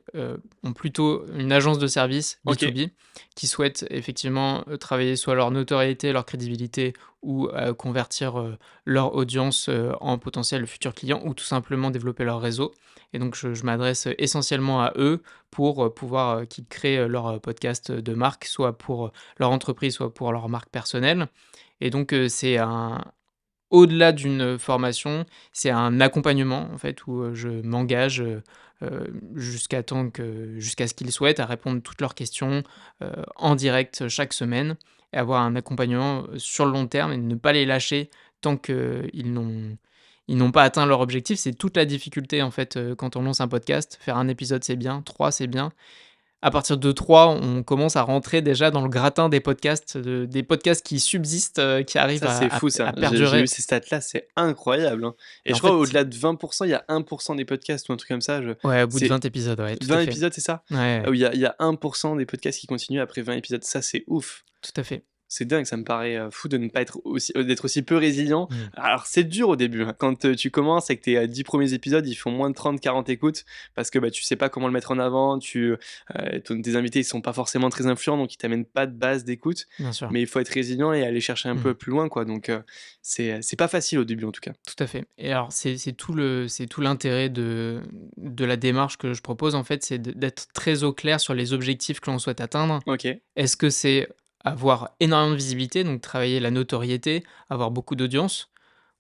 B: ont plutôt une agence de service
A: OK,
B: B2B, qui souhaitent effectivement, travailler soit leur notoriété, leur crédibilité ou, convertir, leur audience, en potentiel futurs clients ou tout simplement développer leur réseau et donc je m'adresse essentiellement à eux pour, pouvoir, qu'ils créent, leur, podcast, de marque, soit pour, leur entreprise, soit pour leur marque personnelle et donc c'est un au-delà d'une formation, c'est un accompagnement en fait où, je m'engage, jusqu'à ce qu'ils souhaitent, à répondre toutes leurs questions, en direct, chaque semaine et avoir un accompagnement, sur le long terme et ne pas les lâcher tant ils n'ont pas atteint leur objectif. C'est toute la difficulté en fait, quand on lance un podcast. Faire un épisode, c'est bien, 3 c'est bien. À partir de 3, on commence à rentrer déjà dans le gratin des podcasts, des podcasts qui subsistent, qui arrivent
A: ça,
B: à
A: c'est fou ça.
B: à
A: J'ai vu
B: perdurer
A: ces stats-là, c'est incroyable, hein et
B: et
A: je
B: en
A: crois
B: fait
A: au-delà de 20, il y a 1 des podcasts ou un truc comme ça, je
B: ouais, au bout de
A: c'est
B: 20 épisodes, ouais, tout à
A: 20
B: fait.
A: épisodes, c'est ça?
B: Ouais, ouais,
A: Ah oui, il y a 1 des podcasts qui continuent après 20 épisodes. Ça, c'est ouf.
B: tout à fait.
A: C'est dingue, ça me paraît, fou de ne pas être aussi d'être aussi peu résilient.
B: Mmh.
A: Alors c'est dur au début, hein, quand, tu commences et que tes, 10 premiers épisodes, ils font moins de 30-40 écoutes parce que, bah, tu sais pas comment le mettre en avant, ton tes invités, ils sont pas forcément très influents, donc ils t'amènent pas de base d'écoute.
B: Bien sûr.
A: Mais il faut être résilient et aller chercher un
B: Mmh.
A: peu plus loin, quoi, donc c'est pas facile au début, en tout cas.
B: Tout à fait et alors c'est tout l'intérêt de la démarche que je propose en fait, c'est d'être très au clair sur les objectifs que l'on souhaite atteindre.
A: OK.
B: Est-ce que c'est avoir énormément de visibilité, donc travailler la notoriété, avoir beaucoup d'audience?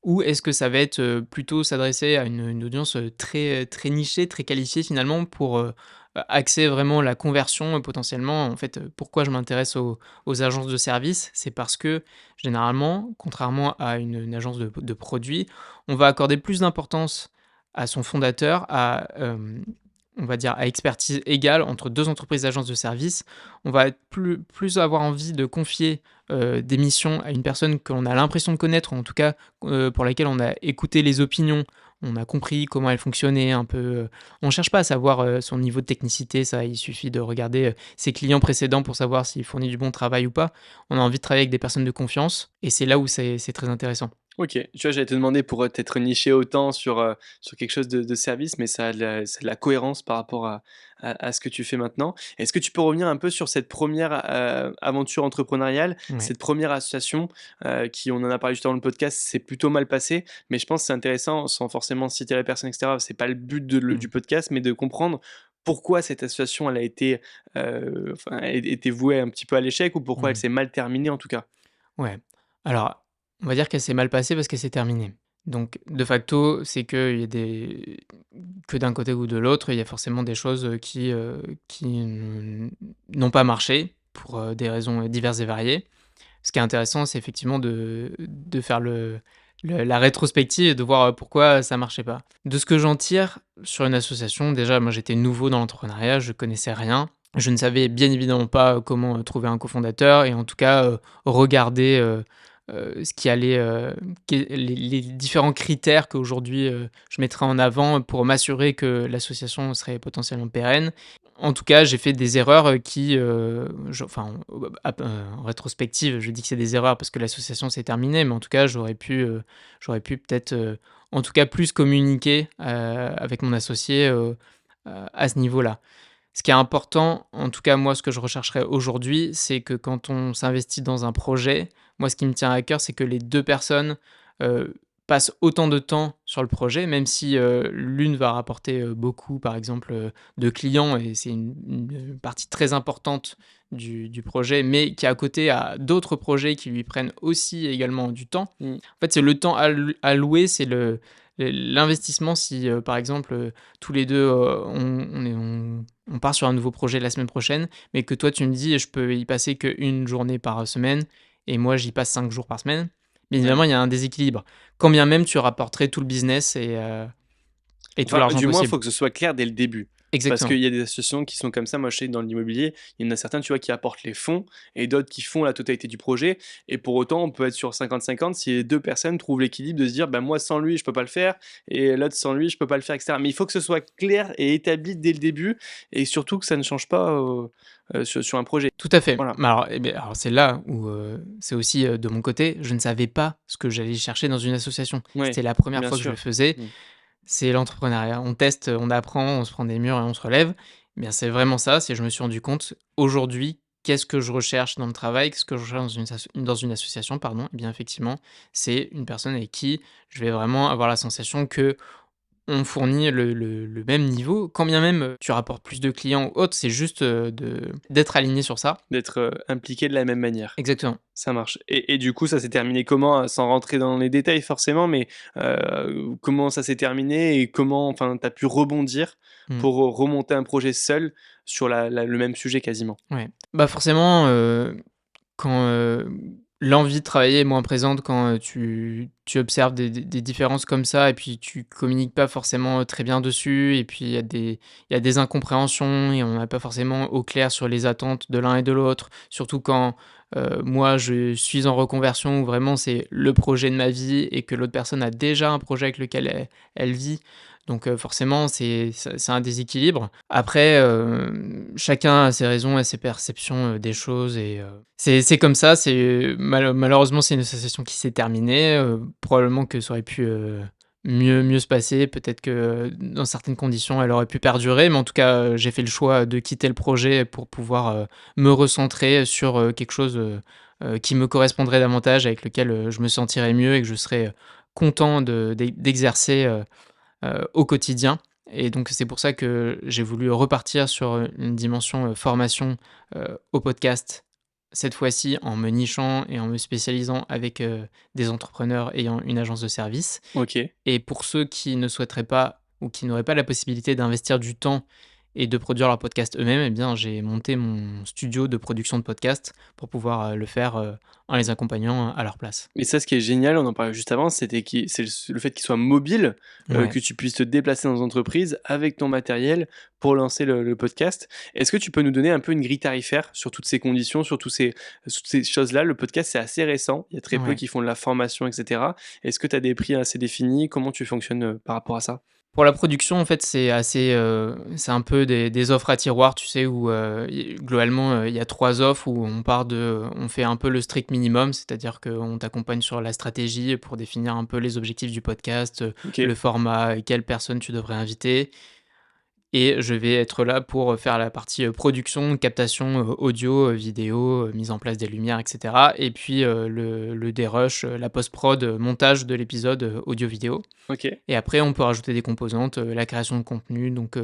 B: Ou est-ce que ça va être, plutôt s'adresser à une audience, très, très nichée, très qualifiée finalement pour, axer vraiment la conversion, potentiellement? En fait, pourquoi je m'intéresse aux agences de services? C'est parce que généralement, contrairement à une agence de produits, on va accorder plus d'importance à son fondateur, on va dire à expertise égale entre 2 entreprises d'agences de services. On va être plus avoir envie de confier, des missions à une personne que l'on a l'impression de connaître, ou en tout cas, pour laquelle on a écouté les opinions, on a compris comment elle fonctionnait un peu, on cherche pas à savoir, son niveau de technicité, ça, il suffit de regarder, ses clients précédents pour savoir s'il fournit du bon travail ou pas. On a envie de travailler avec des personnes de confiance et c'est là où c'est très intéressant.
A: OK. Tu vois, j'allais te demander pour, t'être niché autant sur quelque chose de service, mais ça a de la cohérence par rapport à ce que tu fais maintenant. Est-ce que tu peux revenir un peu sur cette première aventure entrepreneuriale,
B: Ouais.
A: cette première association, qui on en a parlé juste avant le podcast, c'est plutôt mal passé, mais je pense que c'est intéressant, sans forcément citer la personne et cetera, c'est pas le but
B: Mmh.
A: du podcast, mais de comprendre pourquoi cette association elle a été, enfin, elle était vouée un petit peu à l'échec ou pourquoi elle
B: Mmh.
A: s'est mal terminée en tout cas?
B: Ouais. Alors, on va dire qu'elle s'est mal passée parce qu'elle s'est terminée. Donc, de facto, c'est qu'il y a que d'un côté ou de l'autre, il y a forcément des choses, qui n'ont pas marché pour, des raisons, diverses et variées. Ce qui est intéressant, c'est effectivement de faire la rétrospective et de voir, pourquoi ça marchait pas. De ce que j'en tire sur une association, déjà, moi, j'étais nouveau dans l'entrepreneuriat, je connaissais rien. Je ne savais bien évidemment pas, comment, trouver un cofondateur et en tout cas, regarder, ce qui allait, les différents critères qu'aujourd'hui, je mettrais en avant pour m'assurer que l'association serait potentiellement pérenne. En tout cas, j'ai fait des erreurs, en rétrospective, je dis que c'est des erreurs parce que l'association s'est terminée, mais en tout cas, j'aurais pu peut-être, en tout cas plus communiquer, avec mon associé, à ce niveau-là. Ce qui est important, en tout cas moi ce que je rechercherais aujourd'hui, c'est que quand on s'investit dans un projet, moi ce qui me tient à cœur, c'est que les 2 personnes, heu, passe autant de temps sur le projet, même si, l'une va rapporter, beaucoup, par exemple, de clients et c'est une partie très importante du projet, mais qui à côté a d'autres projets qui lui prennent aussi également du temps.
A: Mmh.
B: En fait, c'est le temps alloué, c'est l'investissement si, par exemple, tous les 2 on part sur un nouveau projet la semaine prochaine, mais que toi tu me dis: «Je peux y passer qu'1 journée par semaine» et moi j'y passe 5 jours par semaine. Bien
A: Ouais.
B: évidemment, il y a un déséquilibre. Quand bien même tu rapporterais tout le business et tout
A: Enfin,
B: l'argent
A: du moins, il
B: possible.
A: faut que ce soit clair dès le début. Parce
B: Exactement.
A: qu'il y a des associations qui sont comme ça. Moi, je sais que dans l'immobilier, il y en a certains, tu vois, qui apportent les fonds et d'autres qui font la totalité du projet. Et pour autant, on peut être sur 50-50 si les deux personnes trouvent l'équilibre de se dire, bah, moi, sans lui, je peux pas le faire, et l'autre, sans lui, je peux pas le faire, etc. Mais il faut que ce soit clair et établi dès le début, et surtout que ça ne change pas sur un projet.
B: Tout à fait.
A: Voilà.
B: Mais alors, alors c'est là où, c'est aussi, de mon côté, je ne savais pas ce que j'allais chercher dans une association.
A: Ouais,
B: C'était la première
A: bien
B: fois que je le
A: sûr.
B: faisais.
A: Mm.
B: C'est l'entrepreneuriat. On teste, on apprend, on se prend des murs et on se relève. Eh bien, c'est vraiment ça, c'est je me suis rendu compte aujourd'hui, qu'est-ce que je recherche dans le travail? Qu'est-ce que je recherche dans une association, pardon? Eh bien, effectivement, c'est une personne avec qui je vais vraiment avoir la sensation que on fournit le même niveau, quand bien même, tu rapportes plus de clients ou autre, c'est juste, d'être aligné sur ça.
A: D'être impliqué de la même manière.
B: Exactement.
A: Ça marche, et du coup, ça s'est terminé comment? Sans rentrer dans les détails forcément, mais comment ça s'est terminé et comment, enfin, tu as pu rebondir
B: Mmh.
A: pour remonter un projet seul sur le même sujet quasiment?
B: Ouais. Bah, forcément, quand, l'envie de travailler est moins présente, quand, tu observes des différences comme ça et puis tu communiques pas forcément, très bien dessus et puis il y a des incompréhensions et on n'est pas forcément au clair sur les attentes de l'un et de l'autre. Surtout quand, moi je suis en reconversion où vraiment c'est le projet de ma vie et que l'autre personne a déjà un projet avec lequel elle vit. Donc, forcément c'est un déséquilibre. Après, chacun a ses raisons et ses perceptions, des choses et c'est comme ça, c'est malheureusement, c'est une association qui s'est terminée, probablement que ça aurait pu, mieux se passer. Peut-être que, dans certaines conditions, elle aurait pu perdurer, mais en tout cas, j'ai fait le choix de quitter le projet pour pouvoir, me recentrer sur, quelque chose, qui me correspondrait davantage, avec lequel, je me sentirais mieux et que je serais, content d'exercer, au quotidien et donc c'est pour ça que j'ai voulu repartir sur, une dimension, formation, au podcast. Cette fois-ci en me nichant et en me spécialisant avec, des entrepreneurs ayant une agence de service
A: OK.
B: et pour ceux qui ne souhaiteraient pas ou qui n'auraient pas la possibilité d'investir du temps et de produire leur podcast eux-mêmes, eh bien, j'ai monté mon studio de production de podcast pour pouvoir, le faire, en les accompagnant à leur place.
A: Et ça, ce qui est génial, on en parlait juste avant, c'est le fait qu'il soit mobile,
B: Ouais.
A: que tu puisses te déplacer dans les entreprises avec ton matériel pour lancer le podcast. Est-ce que tu peux nous donner un peu une grille tarifaire sur toutes ces conditions, sur toutes ces choses-là? Le podcast, c'est assez récent, il y a très peu
B: Ouais.
A: qui font de la formation, et cetera. Est-ce que tu as des prix assez définis? Comment tu fonctionnes, par rapport à ça?
B: Pour la production, en fait, c'est assez, c'est un peu des offres à tiroir, tu sais? Où, globalement, il y a 3 offres où on fait un peu le strict minimum, c'est-à-dire qu'on t'accompagne sur la stratégie pour définir un peu les objectifs du podcast,
A: OK,
B: le format, quelle personne tu devrais inviter. Et je vais être là pour, faire la partie, production, captation, audio, vidéo, mise en place des lumières et cetera et puis, le dérush, la post-prod, montage de l'épisode, audio-vidéo
A: OK.
B: et après on peut rajouter des composantes, la création de contenu donc,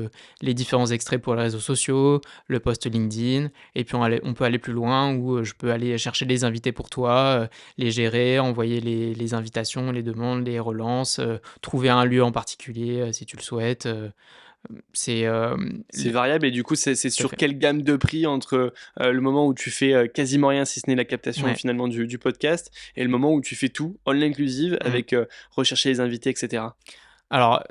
B: les différents extraits pour les réseaux sociaux, le post LinkedIn et puis on peut aller plus loin où, je peux aller chercher les invités pour toi, les gérer, envoyer les invitations, les demandes, les relances, trouver un lieu en particulier, si tu le souhaites, c'est,
A: C'est
B: le
A: variable, et du coup, c'est
B: tout à
A: sur
B: fait.
A: quelle gamme de prix entre, le moment où tu fais, quasiment rien si ce n'est la captation
B: Ouais.
A: finalement du podcast, et le moment où tu fais tout, all inclusive
B: Mmh.
A: avec, rechercher les invités, et cetera?
B: Alors,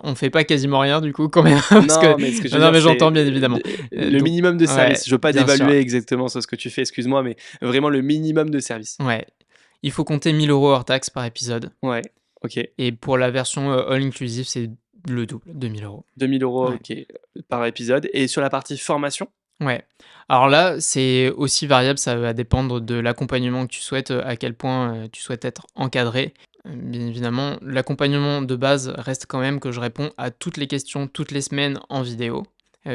B: on fait pas quasiment rien du coup quand même parce que
A: Non, mais ce que je veux
B: non,
A: dire,
B: mais
A: c'est,
B: j'entends bien évidemment.
A: le
B: Donc
A: minimum de
B: ouais,
A: service. Je veux pas
B: bien sûr,
A: dévaluer exactement sur ce que tu fais, excuse-moi, mais vraiment le minimum de service.
B: ouais. Il faut compter 1 000 € hors taxes par épisode
A: Ouais, OK.
B: et pour la version, all inclusive, c'est le double, 2 000 €.
A: 2 000 €,
B: Ouais,
A: OK, par épisode, et sur la partie formation?
B: ouais. Alors là, c'est aussi variable, ça va dépendre de l'accompagnement que tu souhaites, à quel point, tu souhaites être encadré. Bien évidemment, l'accompagnement de base reste quand même que je réponds à toutes les questions toutes les semaines en vidéo.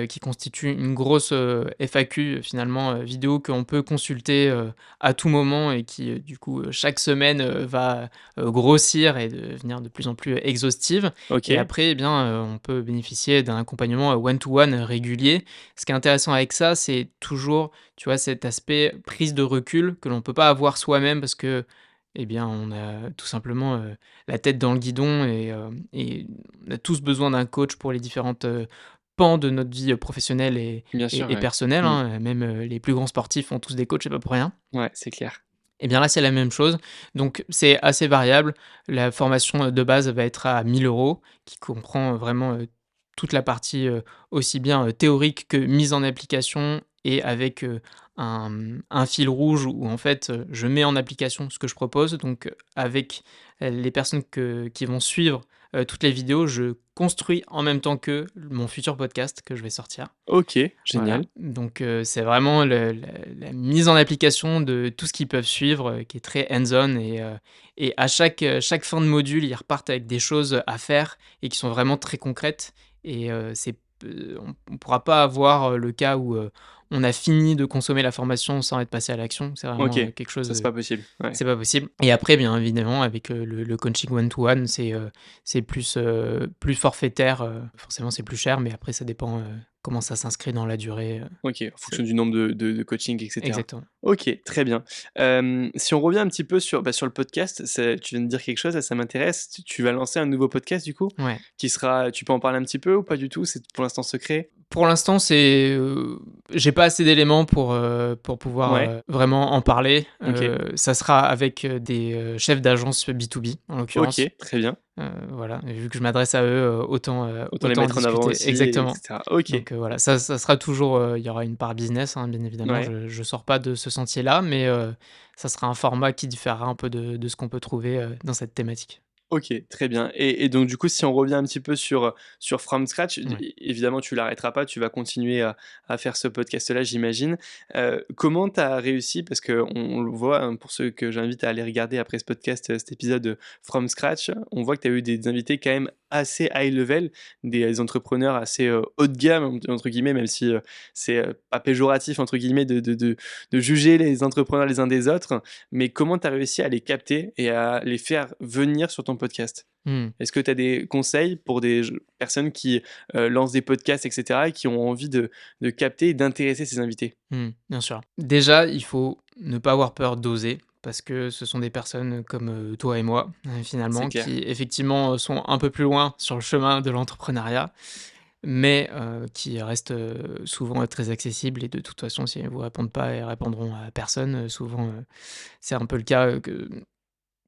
B: qui constitue une grosse, FAQ finalement, vidéo qu'on peut consulter, à tout moment et qui, du coup, chaque semaine, va, grossir et devenir de plus en plus exhaustive. Et
A: OK.
B: après, eh bien, on peut bénéficier d'un accompagnement, one to one régulier. Ce qui est intéressant avec ça, c'est toujours, tu vois, cet aspect prise de recul que l'on peut pas avoir soi-même parce que, eh bien, on a tout simplement, la tête dans le guidon et on a tous besoin d'un coach pour les différentes, pans de notre vie, professionnelle et
A: Bien sûr,
B: et et
A: ouais.
B: personnelle,
A: Mmh.
B: hein, même, les plus grands sportifs ont tous des coachs, c'est pas pour rien.
A: Ouais, c'est clair.
B: Et bien là, c'est la même chose, donc c'est assez variable. La formation, de base va être à 1 000 €, qui comprend, vraiment, toute la partie, aussi bien, théorique que mise en application et avec, un fil rouge où en fait, je mets en application ce que je propose. Donc, avec, les personnes qui vont suivre, toutes les vidéos, je construis en même temps qu'eux mon futur podcast que je vais sortir.
A: OK,
B: Voilà,
A: génial.
B: donc c'est vraiment la mise en application de tout ce qu'ils peuvent suivre, qui est très hands-on et à chaque fin de module, ils repartent avec des choses à faire et qui sont vraiment très concrètes et c'est p on pourra pas avoir, le cas où, on a fini de consommer la formation sans être passé à l'action. C'est vraiment,
A: OK,
B: quelque chose
A: ça, c'est
B: de
A: pas possible. Ouais.
B: c'est pas possible et après, bien évidemment, avec, le coaching one to one, c'est plus forfaitaire, forcément, c'est plus cher, mais après ça dépend, comment ça s'inscrit dans la durée,
A: OK, en
B: c'est
A: fonction du nombre de coaching et cetera.
B: exactement.
A: OK, très bien. Si on revient un petit peu sur, sur le podcast, tu viens de dire quelque chose, ça m'intéresse. Tu vas lancer un nouveau podcast du coup?
B: Ouais.
A: Qui sera tu peux en parler un petit peu ou pas du tout? C'est pour l'instant secret?
B: Pour l'instant, j'ai pas assez d'éléments pour pouvoir,
A: Ouais,
B: vraiment en parler.
A: OK.
B: Ça sera avec, des, chefs d'agence B2B, en l'occurrence.
A: OK, très bien.
B: Voilà, et vu que je m'adresse à eux,
A: Autant les
B: autant en
A: mettre en avant
B: discuter
A: aussi et
B: exactement.
A: cetera. OK,
B: Donc, voilà, ça sera toujours, il y aura une part business, hein, bien évidemment.
A: ouais.
B: Je sors pas de ce sentier-là, mais, ça sera un format qui différera un peu de ce qu'on peut trouver, dans cette thématique.
A: OK, très bien et donc du coup, si on revient un petit peu sur From Scratch,
B: Ouais.
A: évidemment, tu l'arrêteras pas, tu vas continuer à faire ce podcast-là, j'imagine. Comment tu as réussi parce qu'on le voit, hein, pour ceux que j'invite à aller regarder après ce podcast, cet épisode, From Scratch, on voit que tu as eu des invités quand même assez high level, des entrepreneurs assez, haut de gamme, entre guillemets, même si, c'est, pas «péjoratif» entre guillemets de juger les entrepreneurs les uns des autres. Mais comment tu as réussi à les capter et à les faire venir sur ton podcast?
B: Mmh.
A: Est-ce que tu as des conseils pour des personnes qui, lancent des podcasts et cetera et qui ont envie de capter et d'intéresser ces invités?
B: Bien sûr. Déjà, il faut ne pas avoir peur d'oser parce que ce sont des personnes comme, toi et moi,
A: C'est
B: finalement,
A: clair.
B: qui effectivement, sont un peu plus loin sur le chemin de l'entrepreneuriat, mais qui restent, souvent, très accessibles et de toute façon, si elles vous répondent pas, elles répondront à personne, souvent, c'est un peu le cas, que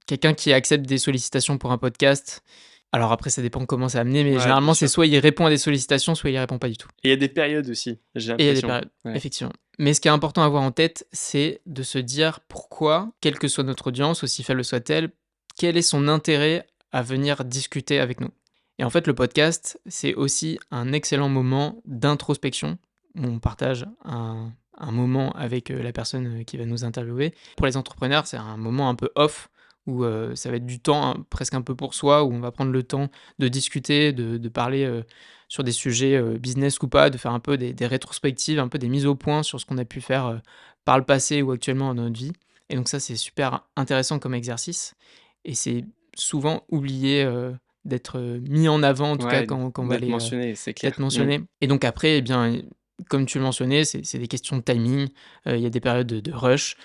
B: quelqu'un qui accepte des sollicitations pour un podcast, alors après ça dépend comment c'est amené, mais
A: Ouais, bien
B: généralement c'est
A: sûr
B: soit il répond à des sollicitations, soit il y répond pas du tout.
A: et il y a des périodes aussi, j'ai
B: Et il y a des
A: l'impression.
B: périodes,
A: Ouais.
B: effectivement. Mais ce qui est important à avoir en tête, c'est de se dire pourquoi, quelle que soit notre audience, aussi faible soit-elle, quel est son intérêt à venir discuter avec nous? Et en fait, le podcast, c'est aussi un excellent moment d'introspection, où on partage un moment avec, la personne, qui va nous interviewer. Pour les entrepreneurs, c'est un moment un peu off, où, ça va être du temps, hein, presque un peu pour soi, où on va prendre le temps de discuter, de parler, sur des sujets, business ou pas, de faire un peu des rétrospectives, un peu des mises au point sur ce qu'on a pu faire, par le passé ou actuellement dans notre vie et donc ça, c'est super intéressant comme exercice et c'est souvent oublié, d'être, mis en avant, en tout cas
A: Ouais,
B: quand on va
A: d'être
B: aller,
A: mentionné, c'est
B: d'être
A: clair. Mmh.
B: mentionné et donc après, eh bien, comme tu le mentionnais, c'est des questions de timing, il y a des périodes de rush.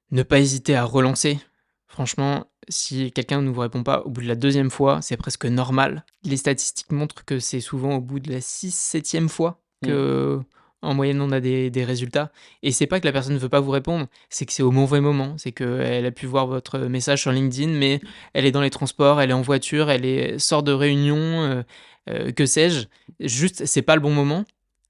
B: Ne pas hésiter à relancer. Franchement, si quelqu'un ne vous répond pas au bout de la deuxième fois, c'est presque normal. Les statistiques montrent que c'est souvent au bout de la 6e fois
A: Mmh.
B: que, en moyenne, on a des résultats et c'est pas que la personne ne veut pas vous répondre, c'est que c'est au mauvais moment. C'est qu'elle a pu voir votre message sur LinkedIn, mais elle est dans les transports, elle est en voiture, sort de réunion, que sais-je. Juste, c'est pas le bon moment.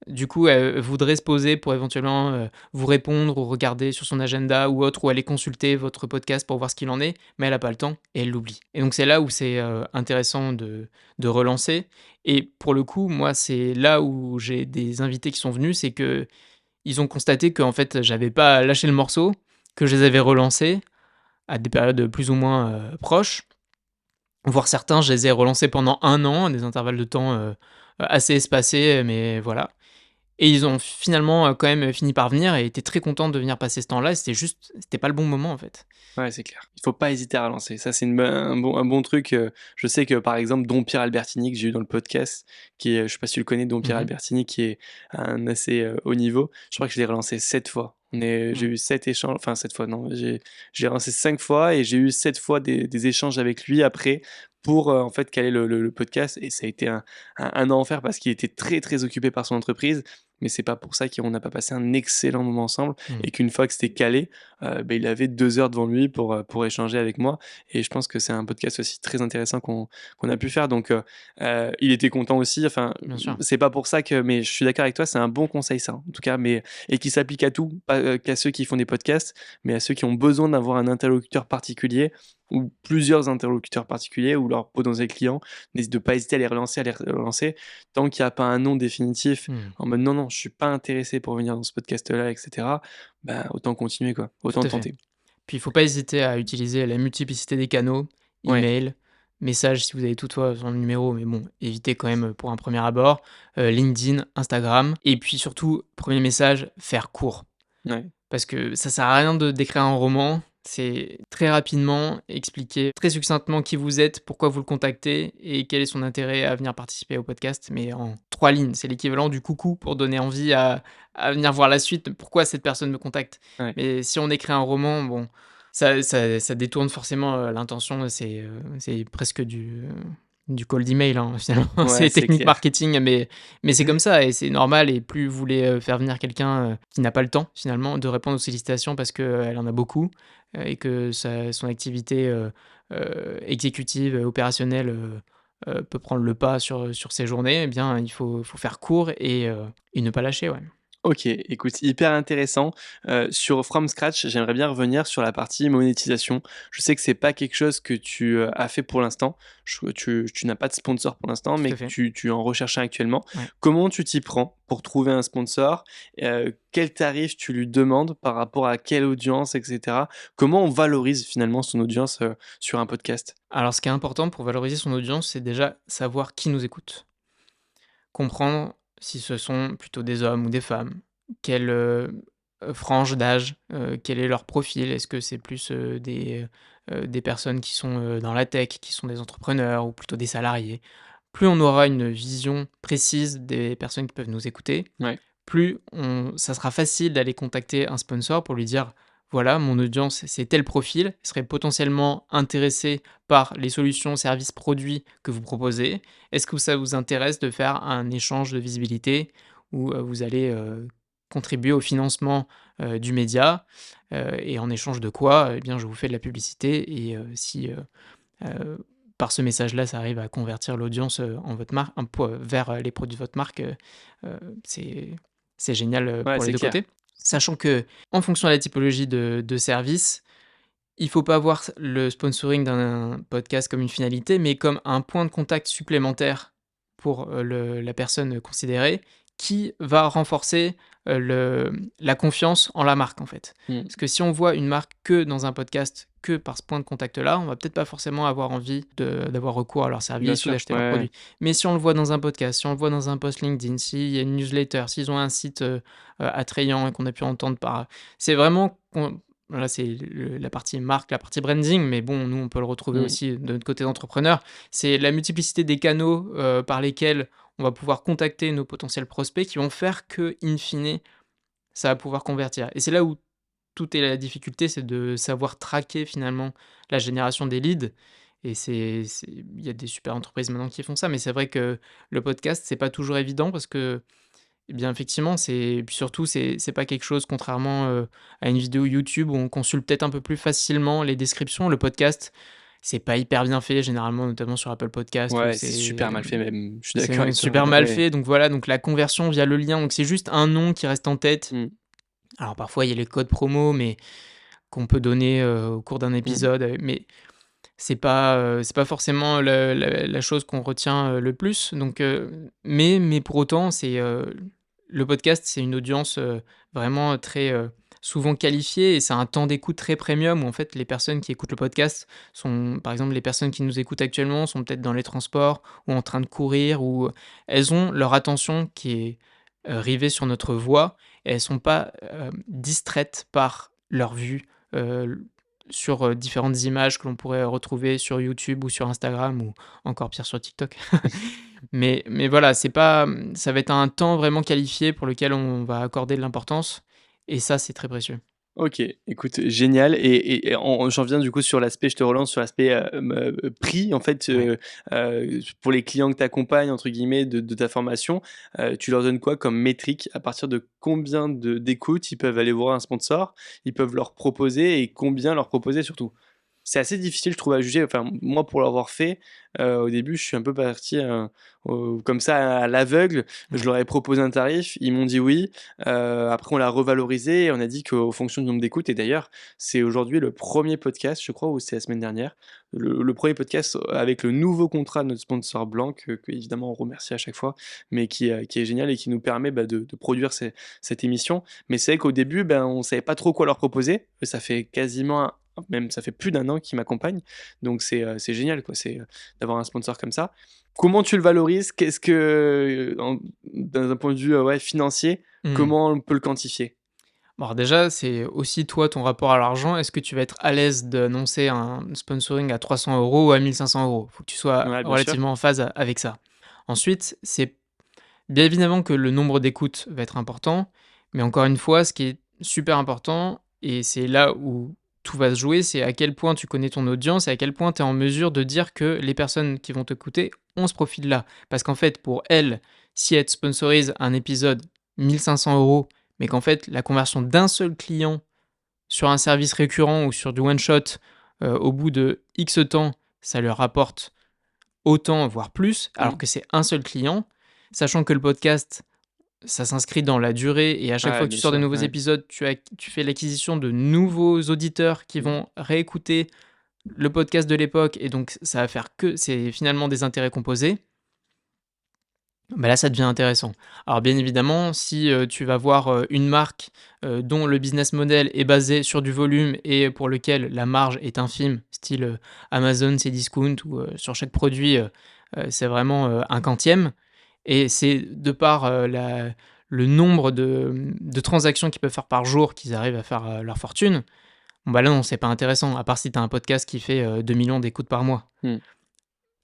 B: Du coup, elle voudrait se poser pour éventuellement, vous répondre ou regarder sur son agenda ou autre, ou aller consulter votre podcast pour voir ce qu'il en est, mais elle a pas le temps et elle l'oublie. Et donc c'est là où c'est, intéressant de relancer et pour le coup, moi, c'est là où j'ai des invités qui sont venus, c'est que ils ont constaté qu'en fait, j'avais pas lâché le morceau, que je les avais relancés à des périodes plus ou moins, proches, voire certains, je les ai relancés pendant 1 an à des intervalles de temps, assez espacés, mais voilà et ils ont finalement, quand même, fini par venir et étaient très contents de venir passer ce temps-là. C'était pas le bon moment, en fait.
A: Ouais, c'est clair. Il faut pas hésiter à relancer. Ça, c'est un bon truc. Je sais que par exemple, Don Pierre Albertini, que j'ai eu dans le podcast, qui est, je sais pas si tu le connais, Don Pierre
B: Mmh.
A: Albertini, qui est un assez haut niveau. Je crois que je l'ai relancé 7 fois. J'ai
B: Mmh.
A: eu 7 échanges, enfin 7 fois, non, j'ai relancé 5 fois et j'ai eu 7 fois des échanges avec lui après pour en fait caler le podcast. Et ça a été un enfer parce qu'il était très très occupé par son entreprise. Mais c'est pas pour ça qu'on n'a pas passé un excellent moment ensemble
B: Mmh.
A: et qu'une fois que c'était calé, il avait 2 heures devant lui pour échanger avec moi et je pense que c'est un podcast aussi très intéressant qu'on a pu faire donc il était content aussi, enfin,
B: Bien sûr.
A: c'est pas pour ça que mais je suis d'accord avec toi, c'est un bon conseil ça, en tout cas, mais et qui s'applique à tout, pas, qu'à ceux qui font des podcasts, mais à ceux qui ont besoin d'avoir un interlocuteur particulier ou plusieurs interlocuteurs particuliers ou leurs potentiels clients. N'hésite de pas hésiter à les relancer tant qu'il y a pas un nom définitif
B: Mmh.
A: en mode: «Non, non, je suis pas intéressé pour venir dans ce podcast-là» et cetera. Bah, autant continuer quoi,
B: Tout
A: autant
B: à fait.
A: tenter.
B: Puis il faut pas hésiter à utiliser la multiplicité des canaux,
A: Ouais,
B: email, message si vous avez toutefois son numéro, mais bon, évitez quand même pour un premier abord, LinkedIn, Instagram et puis surtout, premier message, faire court.
A: ouais,
B: Parce que ça sert à rien de d'écrire un roman, c'est très rapidement expliquer très succinctement qui vous êtes, pourquoi vous le contactez et quel est son intérêt à venir participer au podcast, mais en 3 lignes. C'est l'équivalent du coucou pour donner envie à venir voir la suite, pourquoi cette personne me contacte.
A: ouais.
B: Mais si on écrit un roman, bon, ça détourne forcément, l'intention, c'est presque du cold email, hein, finalement.
A: Ouais,
B: C'est
A: c'est
B: technique
A: clair.
B: marketing, mais c'est comme ça et c'est normal et plus vous voulez, faire venir quelqu'un, qui n'a pas le temps finalement de répondre aux sollicitations parce qu'elle en a beaucoup, et que son activité, exécutive, opérationnelle, peut prendre le pas sur ses journées, eh bien, il faut faire court et ne pas lâcher, ouais.
A: OK, écoute, hyper intéressant. Sur From Scratch, j'aimerais bien revenir sur la partie monétisation. Je sais que c'est pas quelque chose que tu, as fait pour l'instant. Tu n'as pas de sponsor pour l'instant,
B: Tout
A: mais
B: à
A: que
B: fait,
A: tu en recherches un actuellement.
B: ouais.
A: Comment tu t'y prends pour trouver un sponsor? Quel tarif tu lui demandes par rapport à quelle audience et cetera? Comment on valorise finalement son audience, sur un podcast?
B: Alors ce qui est important pour valoriser son audience, c'est déjà savoir qui nous écoute. Comprendre si ce sont plutôt des hommes ou des femmes, quelle, frange d'âge, quel est leur profil. Est-ce que c'est plus, des personnes qui sont, dans la tech, qui sont des entrepreneurs ou plutôt des salariés? Plus on aura une vision précise des personnes qui peuvent nous écouter,
A: Ouais,
B: plus ça sera facile d'aller contacter un sponsor pour lui dire: «Voilà, mon audience, c'est tel profil, il serait potentiellement intéressé par les solutions, services, produits que vous proposez. Est-ce que ça vous intéresse de faire un échange de visibilité où, vous allez, contribuer au financement, du média, et en échange de quoi, eh bien, je vous fais de la publicité et si, heu, par ce message-là, ça arrive à convertir l'audience, en votre marque vers, les produits de votre marque, heu, c'est c'est génial,
A: ouais,
B: pour les
A: c'est
B: 2
A: clair.
B: côtés. Sachant que en fonction de la typologie de service, il faut pas voir le sponsoring d'un podcast comme une finalité, mais comme un point de contact supplémentaire pour, la personne considérée qui va renforcer, la confiance en la marque, en fait.
A: Mmh.
B: Parce que si on voit une marque que dans un podcast, que par ce point de contact-là, on va peut-être pas forcément avoir envie d'avoir recours à leurs
A: Bien
B: services ou
A: sûr,
B: d'acheter
A: ouais,
B: leurs
A: ouais.
B: produits. Mais si on le voit dans un podcast, si on le voit dans un post LinkedIn, s'il y a une newsletter, s'ils ont un site, attrayant et qu'on a pu entendre par c'est vraiment voilà, c'est la partie marque, la partie branding, mais bon, nous, on peut le retrouver
A: Mmh.
B: aussi de notre côté d'entrepreneur. C'est la multiplicité des canaux, par lesquels on va pouvoir contacter nos potentiels prospects qui vont faire que, in fine, ça va pouvoir convertir. Et c'est là où tout est la difficulté, c'est de savoir traquer finalement la génération des leads. Et il y a des super entreprises maintenant qui font ça, mais c'est vrai que le podcast, c'est pas toujours évident parce que eh bien, effectivement, et puis surtout, c'est pas quelque chose contrairement, à une vidéo YouTube où on consulte peut-être un peu plus facilement les descriptions. Le podcast, c'est pas hyper bien fait généralement, notamment sur Apple Podcast où
A: Ouais, c'est super mal fait même, je suis
B: c'est
A: d'accord
B: même
A: avec toi,
B: super mal
A: ouais.
B: fait. Donc voilà, donc la conversion via le lien, donc c'est juste un nom qui reste en tête.
A: Mmh.
B: Alors parfois, il y a les codes promo, mais qu'on peut donner, au cours d'un
A: Mmh.
B: épisode, mais c'est pas forcément la chose qu'on retient, le plus. Donc mais pour autant, le podcast, c'est une audience, vraiment très, souvent qualifiée et c'est un temps d'écoute très premium où en fait les personnes qui écoutent le podcast sont par exemple, les personnes qui nous écoutent actuellement sont peut-être dans les transports ou en train de courir ou elles ont leur attention qui est rivées sur notre voix et elles sont pas, distraites par leurs vues, sur, différentes images que l'on pourrait retrouver sur YouTube ou sur Instagram ou encore pire sur TikTok. Mais voilà, c'est pas, ça va être un temps vraiment qualifié pour lequel on va accorder de l'importance et ça, c'est très précieux.
A: OK, écoute, génial et j'en viens du coup sur l'aspect je te relance sur l'aspect, prix en fait,
B: Ouais.
A: pour les clients que tu accompagnes entre guillemets de ta formation, tu leur donnes quoi comme métrique? À partir de combien d'écoutes ils peuvent aller voir un sponsor? Ils peuvent leur proposer et combien leur proposer surtout? C'est assez difficile je trouve à juger, enfin moi pour l'avoir fait, au début je suis un peu parti, comme ça à l'aveugle. Je
B: Ouais.
A: leur ai proposé un tarif, ils m'ont dit oui, après on l'a revalorisé et on a dit qu'en fonction du nombre d'écoutes et d'ailleurs c'est aujourd'hui le premier podcast je crois ou c'est la semaine dernière, le 1er podcast avec le nouveau contrat de notre sponsor blanc qu'évidemment on remercie à chaque fois, mais qui est génial et qui nous permet, bah, de produire cette émission. Mais c'est vrai qu'au début, ben, on savait pas trop quoi leur proposer. Ça fait quasiment même ça fait plus d'un an qu'ils m'accompagnent, donc c'est génial quoi, d'avoir un sponsor comme ça. Comment tu le valorises? Qu'est-ce que, d'un point de vue, ouais, financier,
B: Mmh.
A: comment on peut le quantifier?
B: Bon, alors déjà, c'est aussi toi, ton rapport à l'argent. Est-ce que tu vas être à l'aise d'annoncer un sponsoring à 300 € ou à 1 500 €? Faut que tu sois
A: Ouais, bien sûr.
B: relativement en phase avec ça. Ensuite, c'est bien évidemment que le nombre d'écoutes va être important, mais encore une fois, ce qui est super important et c'est là où tout va se jouer, c'est à quel point tu connais ton audience et à quel point tu es en mesure de dire que les personnes qui vont t'écouter ont ce profil-là. Parce qu'en fait, pour elles, si elles te sponsorisent un épisode 1 500 €, mais qu'en fait, la conversion d'un seul client sur un service récurrent ou sur du one shot, au bout de X temps, ça leur rapporte autant, voire plus, alors
A: Mmh.
B: que c'est un seul client, sachant que le podcast, ça s'inscrit dans la durée et à chaque
A: Ouais,
B: fois que tu
A: bien
B: sors de
A: sûr,
B: nouveaux
A: ouais.
B: épisodes, tu fais l'acquisition de nouveaux auditeurs qui
A: Mmh.
B: vont réécouter le podcast de l'époque et donc ça va faire que c'est finalement des intérêts composés. Bah, là, ça devient intéressant. Alors bien évidemment, si, tu vas voir, une marque, dont le business model est basé sur du volume et pour lequel la marge est infime, style, Amazon, Cdiscount ou, sur chaque produit, c'est vraiment, un quantième et c'est de par, le nombre de transactions qu'ils peuvent faire par jour qu'ils arrivent à faire, leur fortune. Bon, bah, là, non, c'est pas intéressant, à part si tu as un podcast qui fait, 2 000 000 d'écoutes par mois.
A: Mmh.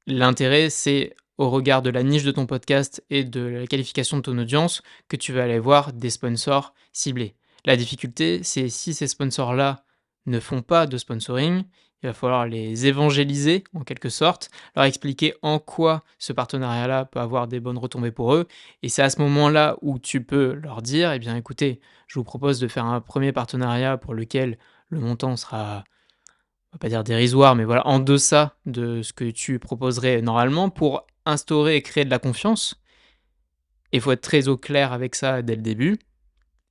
B: L'intérêt, c'est au regard de la niche de ton podcast et de la qualification de ton audience que tu vas aller voir des sponsors ciblés. La difficulté, c'est si ces sponsors-là ne font pas de sponsoring, il va falloir les évangéliser en quelque sorte, leur expliquer en quoi ce partenariat-là peut avoir des bonnes retombées pour eux. Et c'est à ce moment-là où tu peux leur dire, eh bien écoutez, je vous propose de faire un premier partenariat pour lequel le montant sera, on va pas dire dérisoire, mais voilà, en deçà de ce que tu proposerais normalement pour instaurer et créer de la confiance. Il faut être très au clair avec ça dès le début.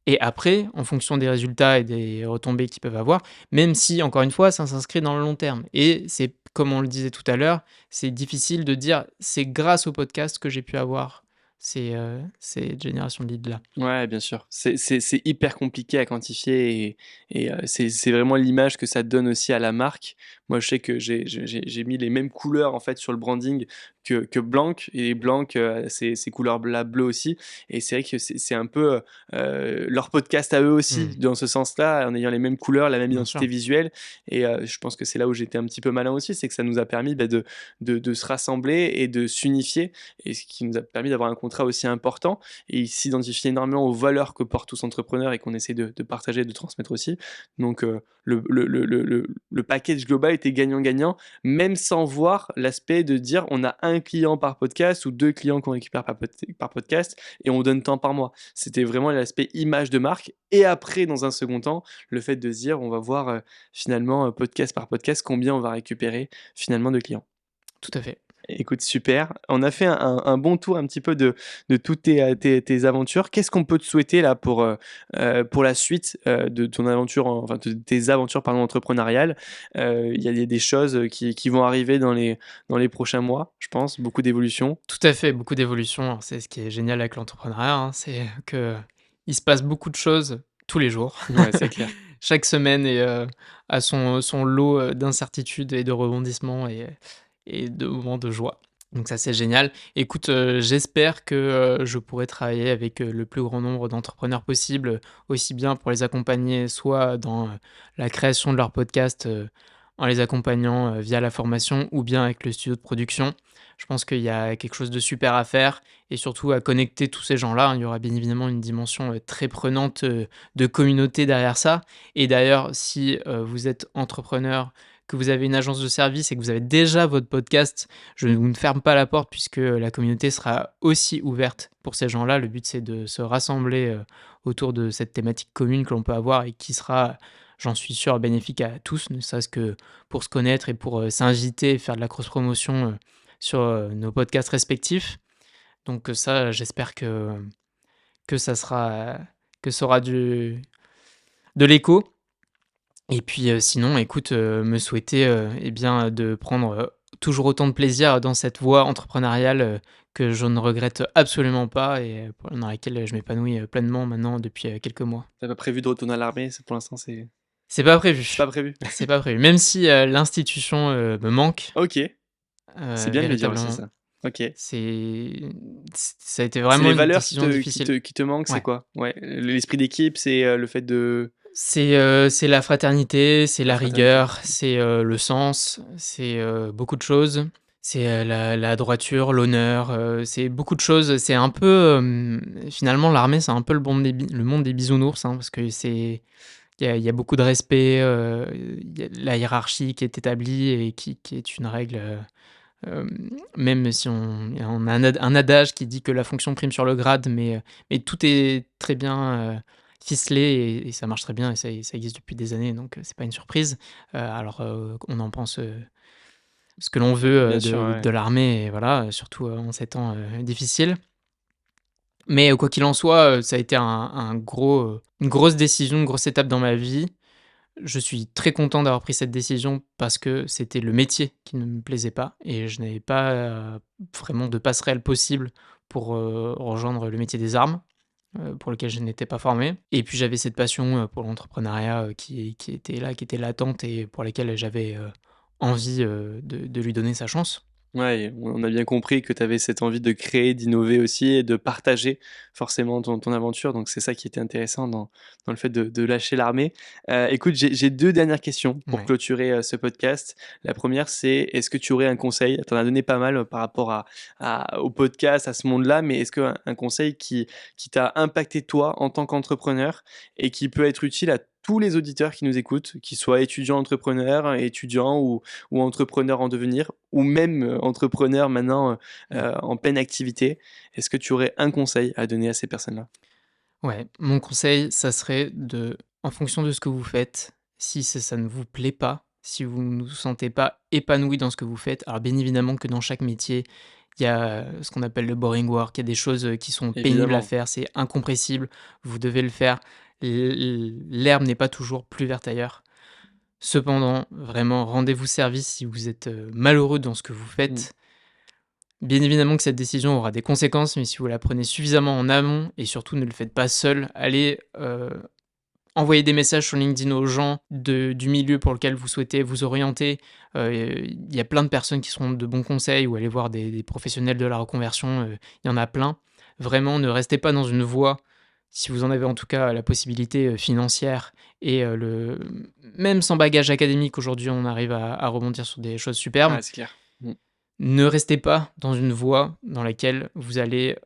B: Et après, en fonction des résultats et des retombées qu'ils peuvent avoir, même si, encore une fois, ça s'inscrit dans le long terme. Et c'est, comme on le disait tout à l'heure, c'est difficile de dire c'est grâce au podcast que j'ai pu avoir ces générations de leads-là.
A: Ouais, bien sûr. C'est hyper compliqué à quantifier et c'est vraiment l'image que ça donne aussi à la marque. Moi, je sais que j'ai mis les mêmes couleurs, en fait, sur le branding que Blanc et Blanc, ces couleurs-là bleues aussi et c'est vrai que c'est un peu, leur podcast à eux aussi,
B: Mmh,
A: dans ce sens-là, en ayant les mêmes couleurs, la même
B: bien
A: identité
B: sûr,
A: visuelle et je pense que c'est là où j'étais un petit peu malin aussi, c'est que ça nous a permis, bah, de se rassembler et de s'unifier et ce qui nous a permis d'avoir un contrat aussi important et il s'identifie énormément aux valeurs que portent tous entrepreneurs et qu'on essaie de partager et de transmettre aussi. Donc le package global était gagnant-gagnant, même sans voir l'aspect de dire on a un client par podcast ou 2 clients qu'on récupère par podcast et on donne tant par mois. C'était vraiment l'aspect image de marque et après, dans un second temps, le fait de se dire on va voir, finalement, podcast par podcast, combien on va récupérer finalement de clients.
B: tout à fait.
A: Écoute, super. On a fait un bon tour un petit peu de toutes tes aventures. Qu'est-ce qu'on peut te souhaiter là pour la suite, de ton aventure enfin de tes aventures pardon entrepreneuriales? Il y a des choses, qui vont arriver dans les prochains mois, je pense, beaucoup d'évolutions.
B: Tout à fait, beaucoup d'évolutions. Alors c'est ce qui est génial avec l'entrepreneuriat, hein, c'est que il se passe beaucoup de choses tous les jours.
A: Ouais, c'est clair.
B: Chaque semaine a son lot, d'incertitudes et de rebondissements et de moments de joie. Donc ça, c'est génial. Écoute, j'espère que, je pourrai travailler avec, le plus grand nombre d'entrepreneurs possible, aussi bien pour les accompagner soit dans, la création de leur podcast, en les accompagnant, via la formation ou bien avec le studio de production. Je pense qu'il y a quelque chose de super à faire et surtout à connecter tous ces gens-là, hein. Il y aura bien évidemment une dimension, très prenante, de communauté derrière ça et d'ailleurs si, vous êtes entrepreneur, que vous avez une agence de service et que vous avez déjà votre podcast, je ne vous ne ferme pas la porte puisque la communauté sera aussi ouverte pour ces gens-là. Le but, c'est de se rassembler, autour de cette thématique commune que l'on peut avoir et qui sera, j'en suis sûr, bénéfique à tous, ne serait-ce que pour se connaître et pour, s'inviter et faire de la cross promotion, sur, nos podcasts respectifs. Donc, ça, j'espère que ça sera que ça aura du de l'écho et puis, sinon écoute, me souhaiter, eh bien, de prendre, toujours autant de plaisir dans cette voie entrepreneuriale, que je ne regrette absolument pas et dans laquelle je m'épanouis, pleinement maintenant depuis, quelques mois.
A: Tu pas prévu de retourner à l'armée, c'est pour l'instant,
B: C'est pas
A: c'est pas
B: prévu,
A: prévu?
B: c'est pas prévu. Même si, l'institution, me manque,
A: OK, c'est bien de le dire aussi
B: véritablement,
A: ça. OK.
B: c'est ça a été
A: C'est
B: vraiment
A: les
B: une
A: valeurs
B: décision difficile.
A: qui te manquent, c'est
B: Ouais.
A: quoi? Ouais, l'esprit d'équipe, c'est, le fait de
B: C'est la fraternité, c'est
A: la
B: la
A: fraternité.
B: rigueur, c'est, le sens, c'est, beaucoup de choses. C'est, la droiture, l'honneur, c'est beaucoup de choses. C'est un peu, finalement l'armée, c'est un peu le monde des bisounours, hein, parce que il y a beaucoup de respect, il y a la hiérarchie qui est établie et qui est une règle, même si on a un adage qui dit que la fonction prime sur le grade, mais tout est très bien, ficelé et ça marche très bien et ça existe depuis des années donc c'est pas une surprise. Alors, on en pense, ce que l'on veut,
A: Bien sûr,
B: de
A: ouais.
B: l'armée et voilà, surtout, en ces temps, difficiles. Mais, quoi qu'il en soit, ça a été une grosse décision, une grosse étape dans ma vie. Je suis très content d'avoir pris cette décision parce que c'était le métier qui ne me plaisait pas et je n'avais pas, vraiment de passerelle possible pour, rejoindre le métier des armes, pour lequel je n'étais pas formé et puis j'avais cette passion, pour l'entrepreneuriat, qui était là, qui était latente et pour laquelle j'avais, envie, de lui donner sa chance.
A: Ouais, on a bien compris que tu avais cette envie de créer, d'innover aussi et de partager forcément ton aventure, donc c'est ça qui était intéressant dans le fait de lâcher l'armée. Écoute, j'ai 2 dernières questions pour
B: Ouais.
A: clôturer, ce podcast. La première, c'est est-ce que tu aurais un conseil? Tu en as donné pas mal, par rapport au podcast, à ce monde-là, mais est-ce qu'un conseil qui t'a impacté toi en tant qu'entrepreneur et qui peut être utile à tous les auditeurs qui nous écoutent, qu'ils soient étudiants entrepreneurs, étudiants ou entrepreneur en devenir, ou même entrepreneur maintenant
B: Mmh.
A: en pleine activité. Est-ce que tu aurais un conseil à donner à ces personnes-là?
B: Ouais, mon conseil, ça serait en fonction de ce que vous faites, si ça ne vous plaît pas, si vous ne vous sentez pas épanoui dans ce que vous faites, alors bien évidemment que dans chaque métier, il y a ce qu'on appelle le boring work, il y a des choses qui sont pénibles à
A: Évidemment.
B: faire, c'est incompressible, vous devez le faire. L'herbe n'est pas toujours plus verte ailleurs. Cependant, vraiment, rendez-vous service si vous êtes malheureux dans ce que vous
A: Mmh.
B: faites. Bien évidemment que cette décision aura des conséquences, mais si vous la prenez suffisamment en amont et surtout ne le faites pas seul, allez, envoyer des messages sur LinkedIn aux gens du milieu pour lequel vous souhaitez vous orienter. Il y a plein de personnes qui seront de bons conseils ou allez voir des professionnels de la reconversion, il y en a plein. Vraiment, ne restez pas dans une voie, si vous en avez en tout cas la possibilité, financière et même sans bagage académique aujourd'hui on arrive à rebondir sur des choses superbes.
A: Ouais, c'est clair. Mmh.
B: Ne restez pas dans une voie dans laquelle vous allez,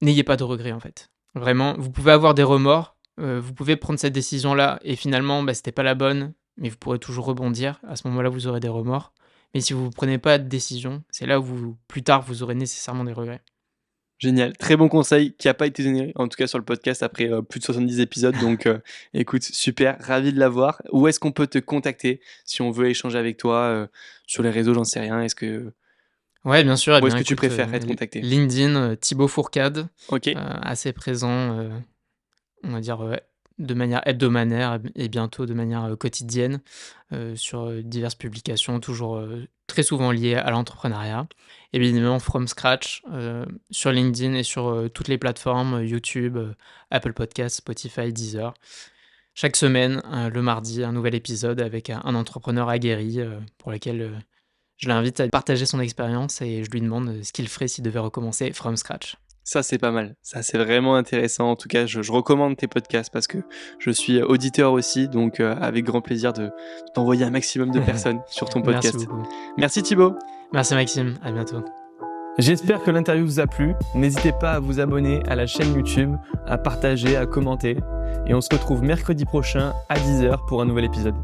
B: n'ayez pas de regrets, en fait. Vraiment, vous pouvez avoir des remords, vous pouvez prendre cette décision-là et finalement, bah, c'était pas la bonne, mais vous pourrez toujours rebondir. À ce moment-là, vous aurez des remords. Mais si vous ne prenez pas de décision, c'est là où plus tard, vous aurez nécessairement des regrets.
A: Génial, très bon conseil qui a pas été donné, en tout cas sur le podcast après, plus de 70 épisodes donc écoute, super, ravi de l'avoir. Où est-ce qu'on peut te contacter si on veut échanger avec toi, sur les réseaux, j'en sais rien?
B: Ouais, bien sûr, eh
A: Où est-ce
B: bien
A: que tu
B: écoute,
A: préfères être contacté?
B: LinkedIn, Thibaut Fourcade,
A: OK,
B: assez présent, on va dire, de manière hebdomadaire et bientôt de manière, quotidienne, sur, diverses publications toujours, très souvent liées à l'entrepreneuriat et bien évidemment from scratch, sur LinkedIn et sur, toutes les plateformes, YouTube, Apple Podcasts, Spotify, Deezer. Chaque semaine, le mardi, un nouvel épisode avec un entrepreneur aguerri, pour lequel, Je l'invite à partager son expérience et je lui demande ce qu'il ferait s'il devait recommencer from scratch.
A: Ça, c'est pas mal. Ça, c'est vraiment intéressant. En tout cas, je recommande tes podcasts parce que je suis auditeur aussi, donc avec grand plaisir de t'envoyer un maximum de personnes sur ton podcast.
B: Merci beaucoup.
A: Merci Thibaut.
B: Merci Maxime, à bientôt.
A: J'espère que l'interview vous a plu. N'hésitez pas à vous abonner à la chaîne YouTube, à partager, à commenter. Et on se retrouve mercredi prochain à 10h pour un nouvel épisode.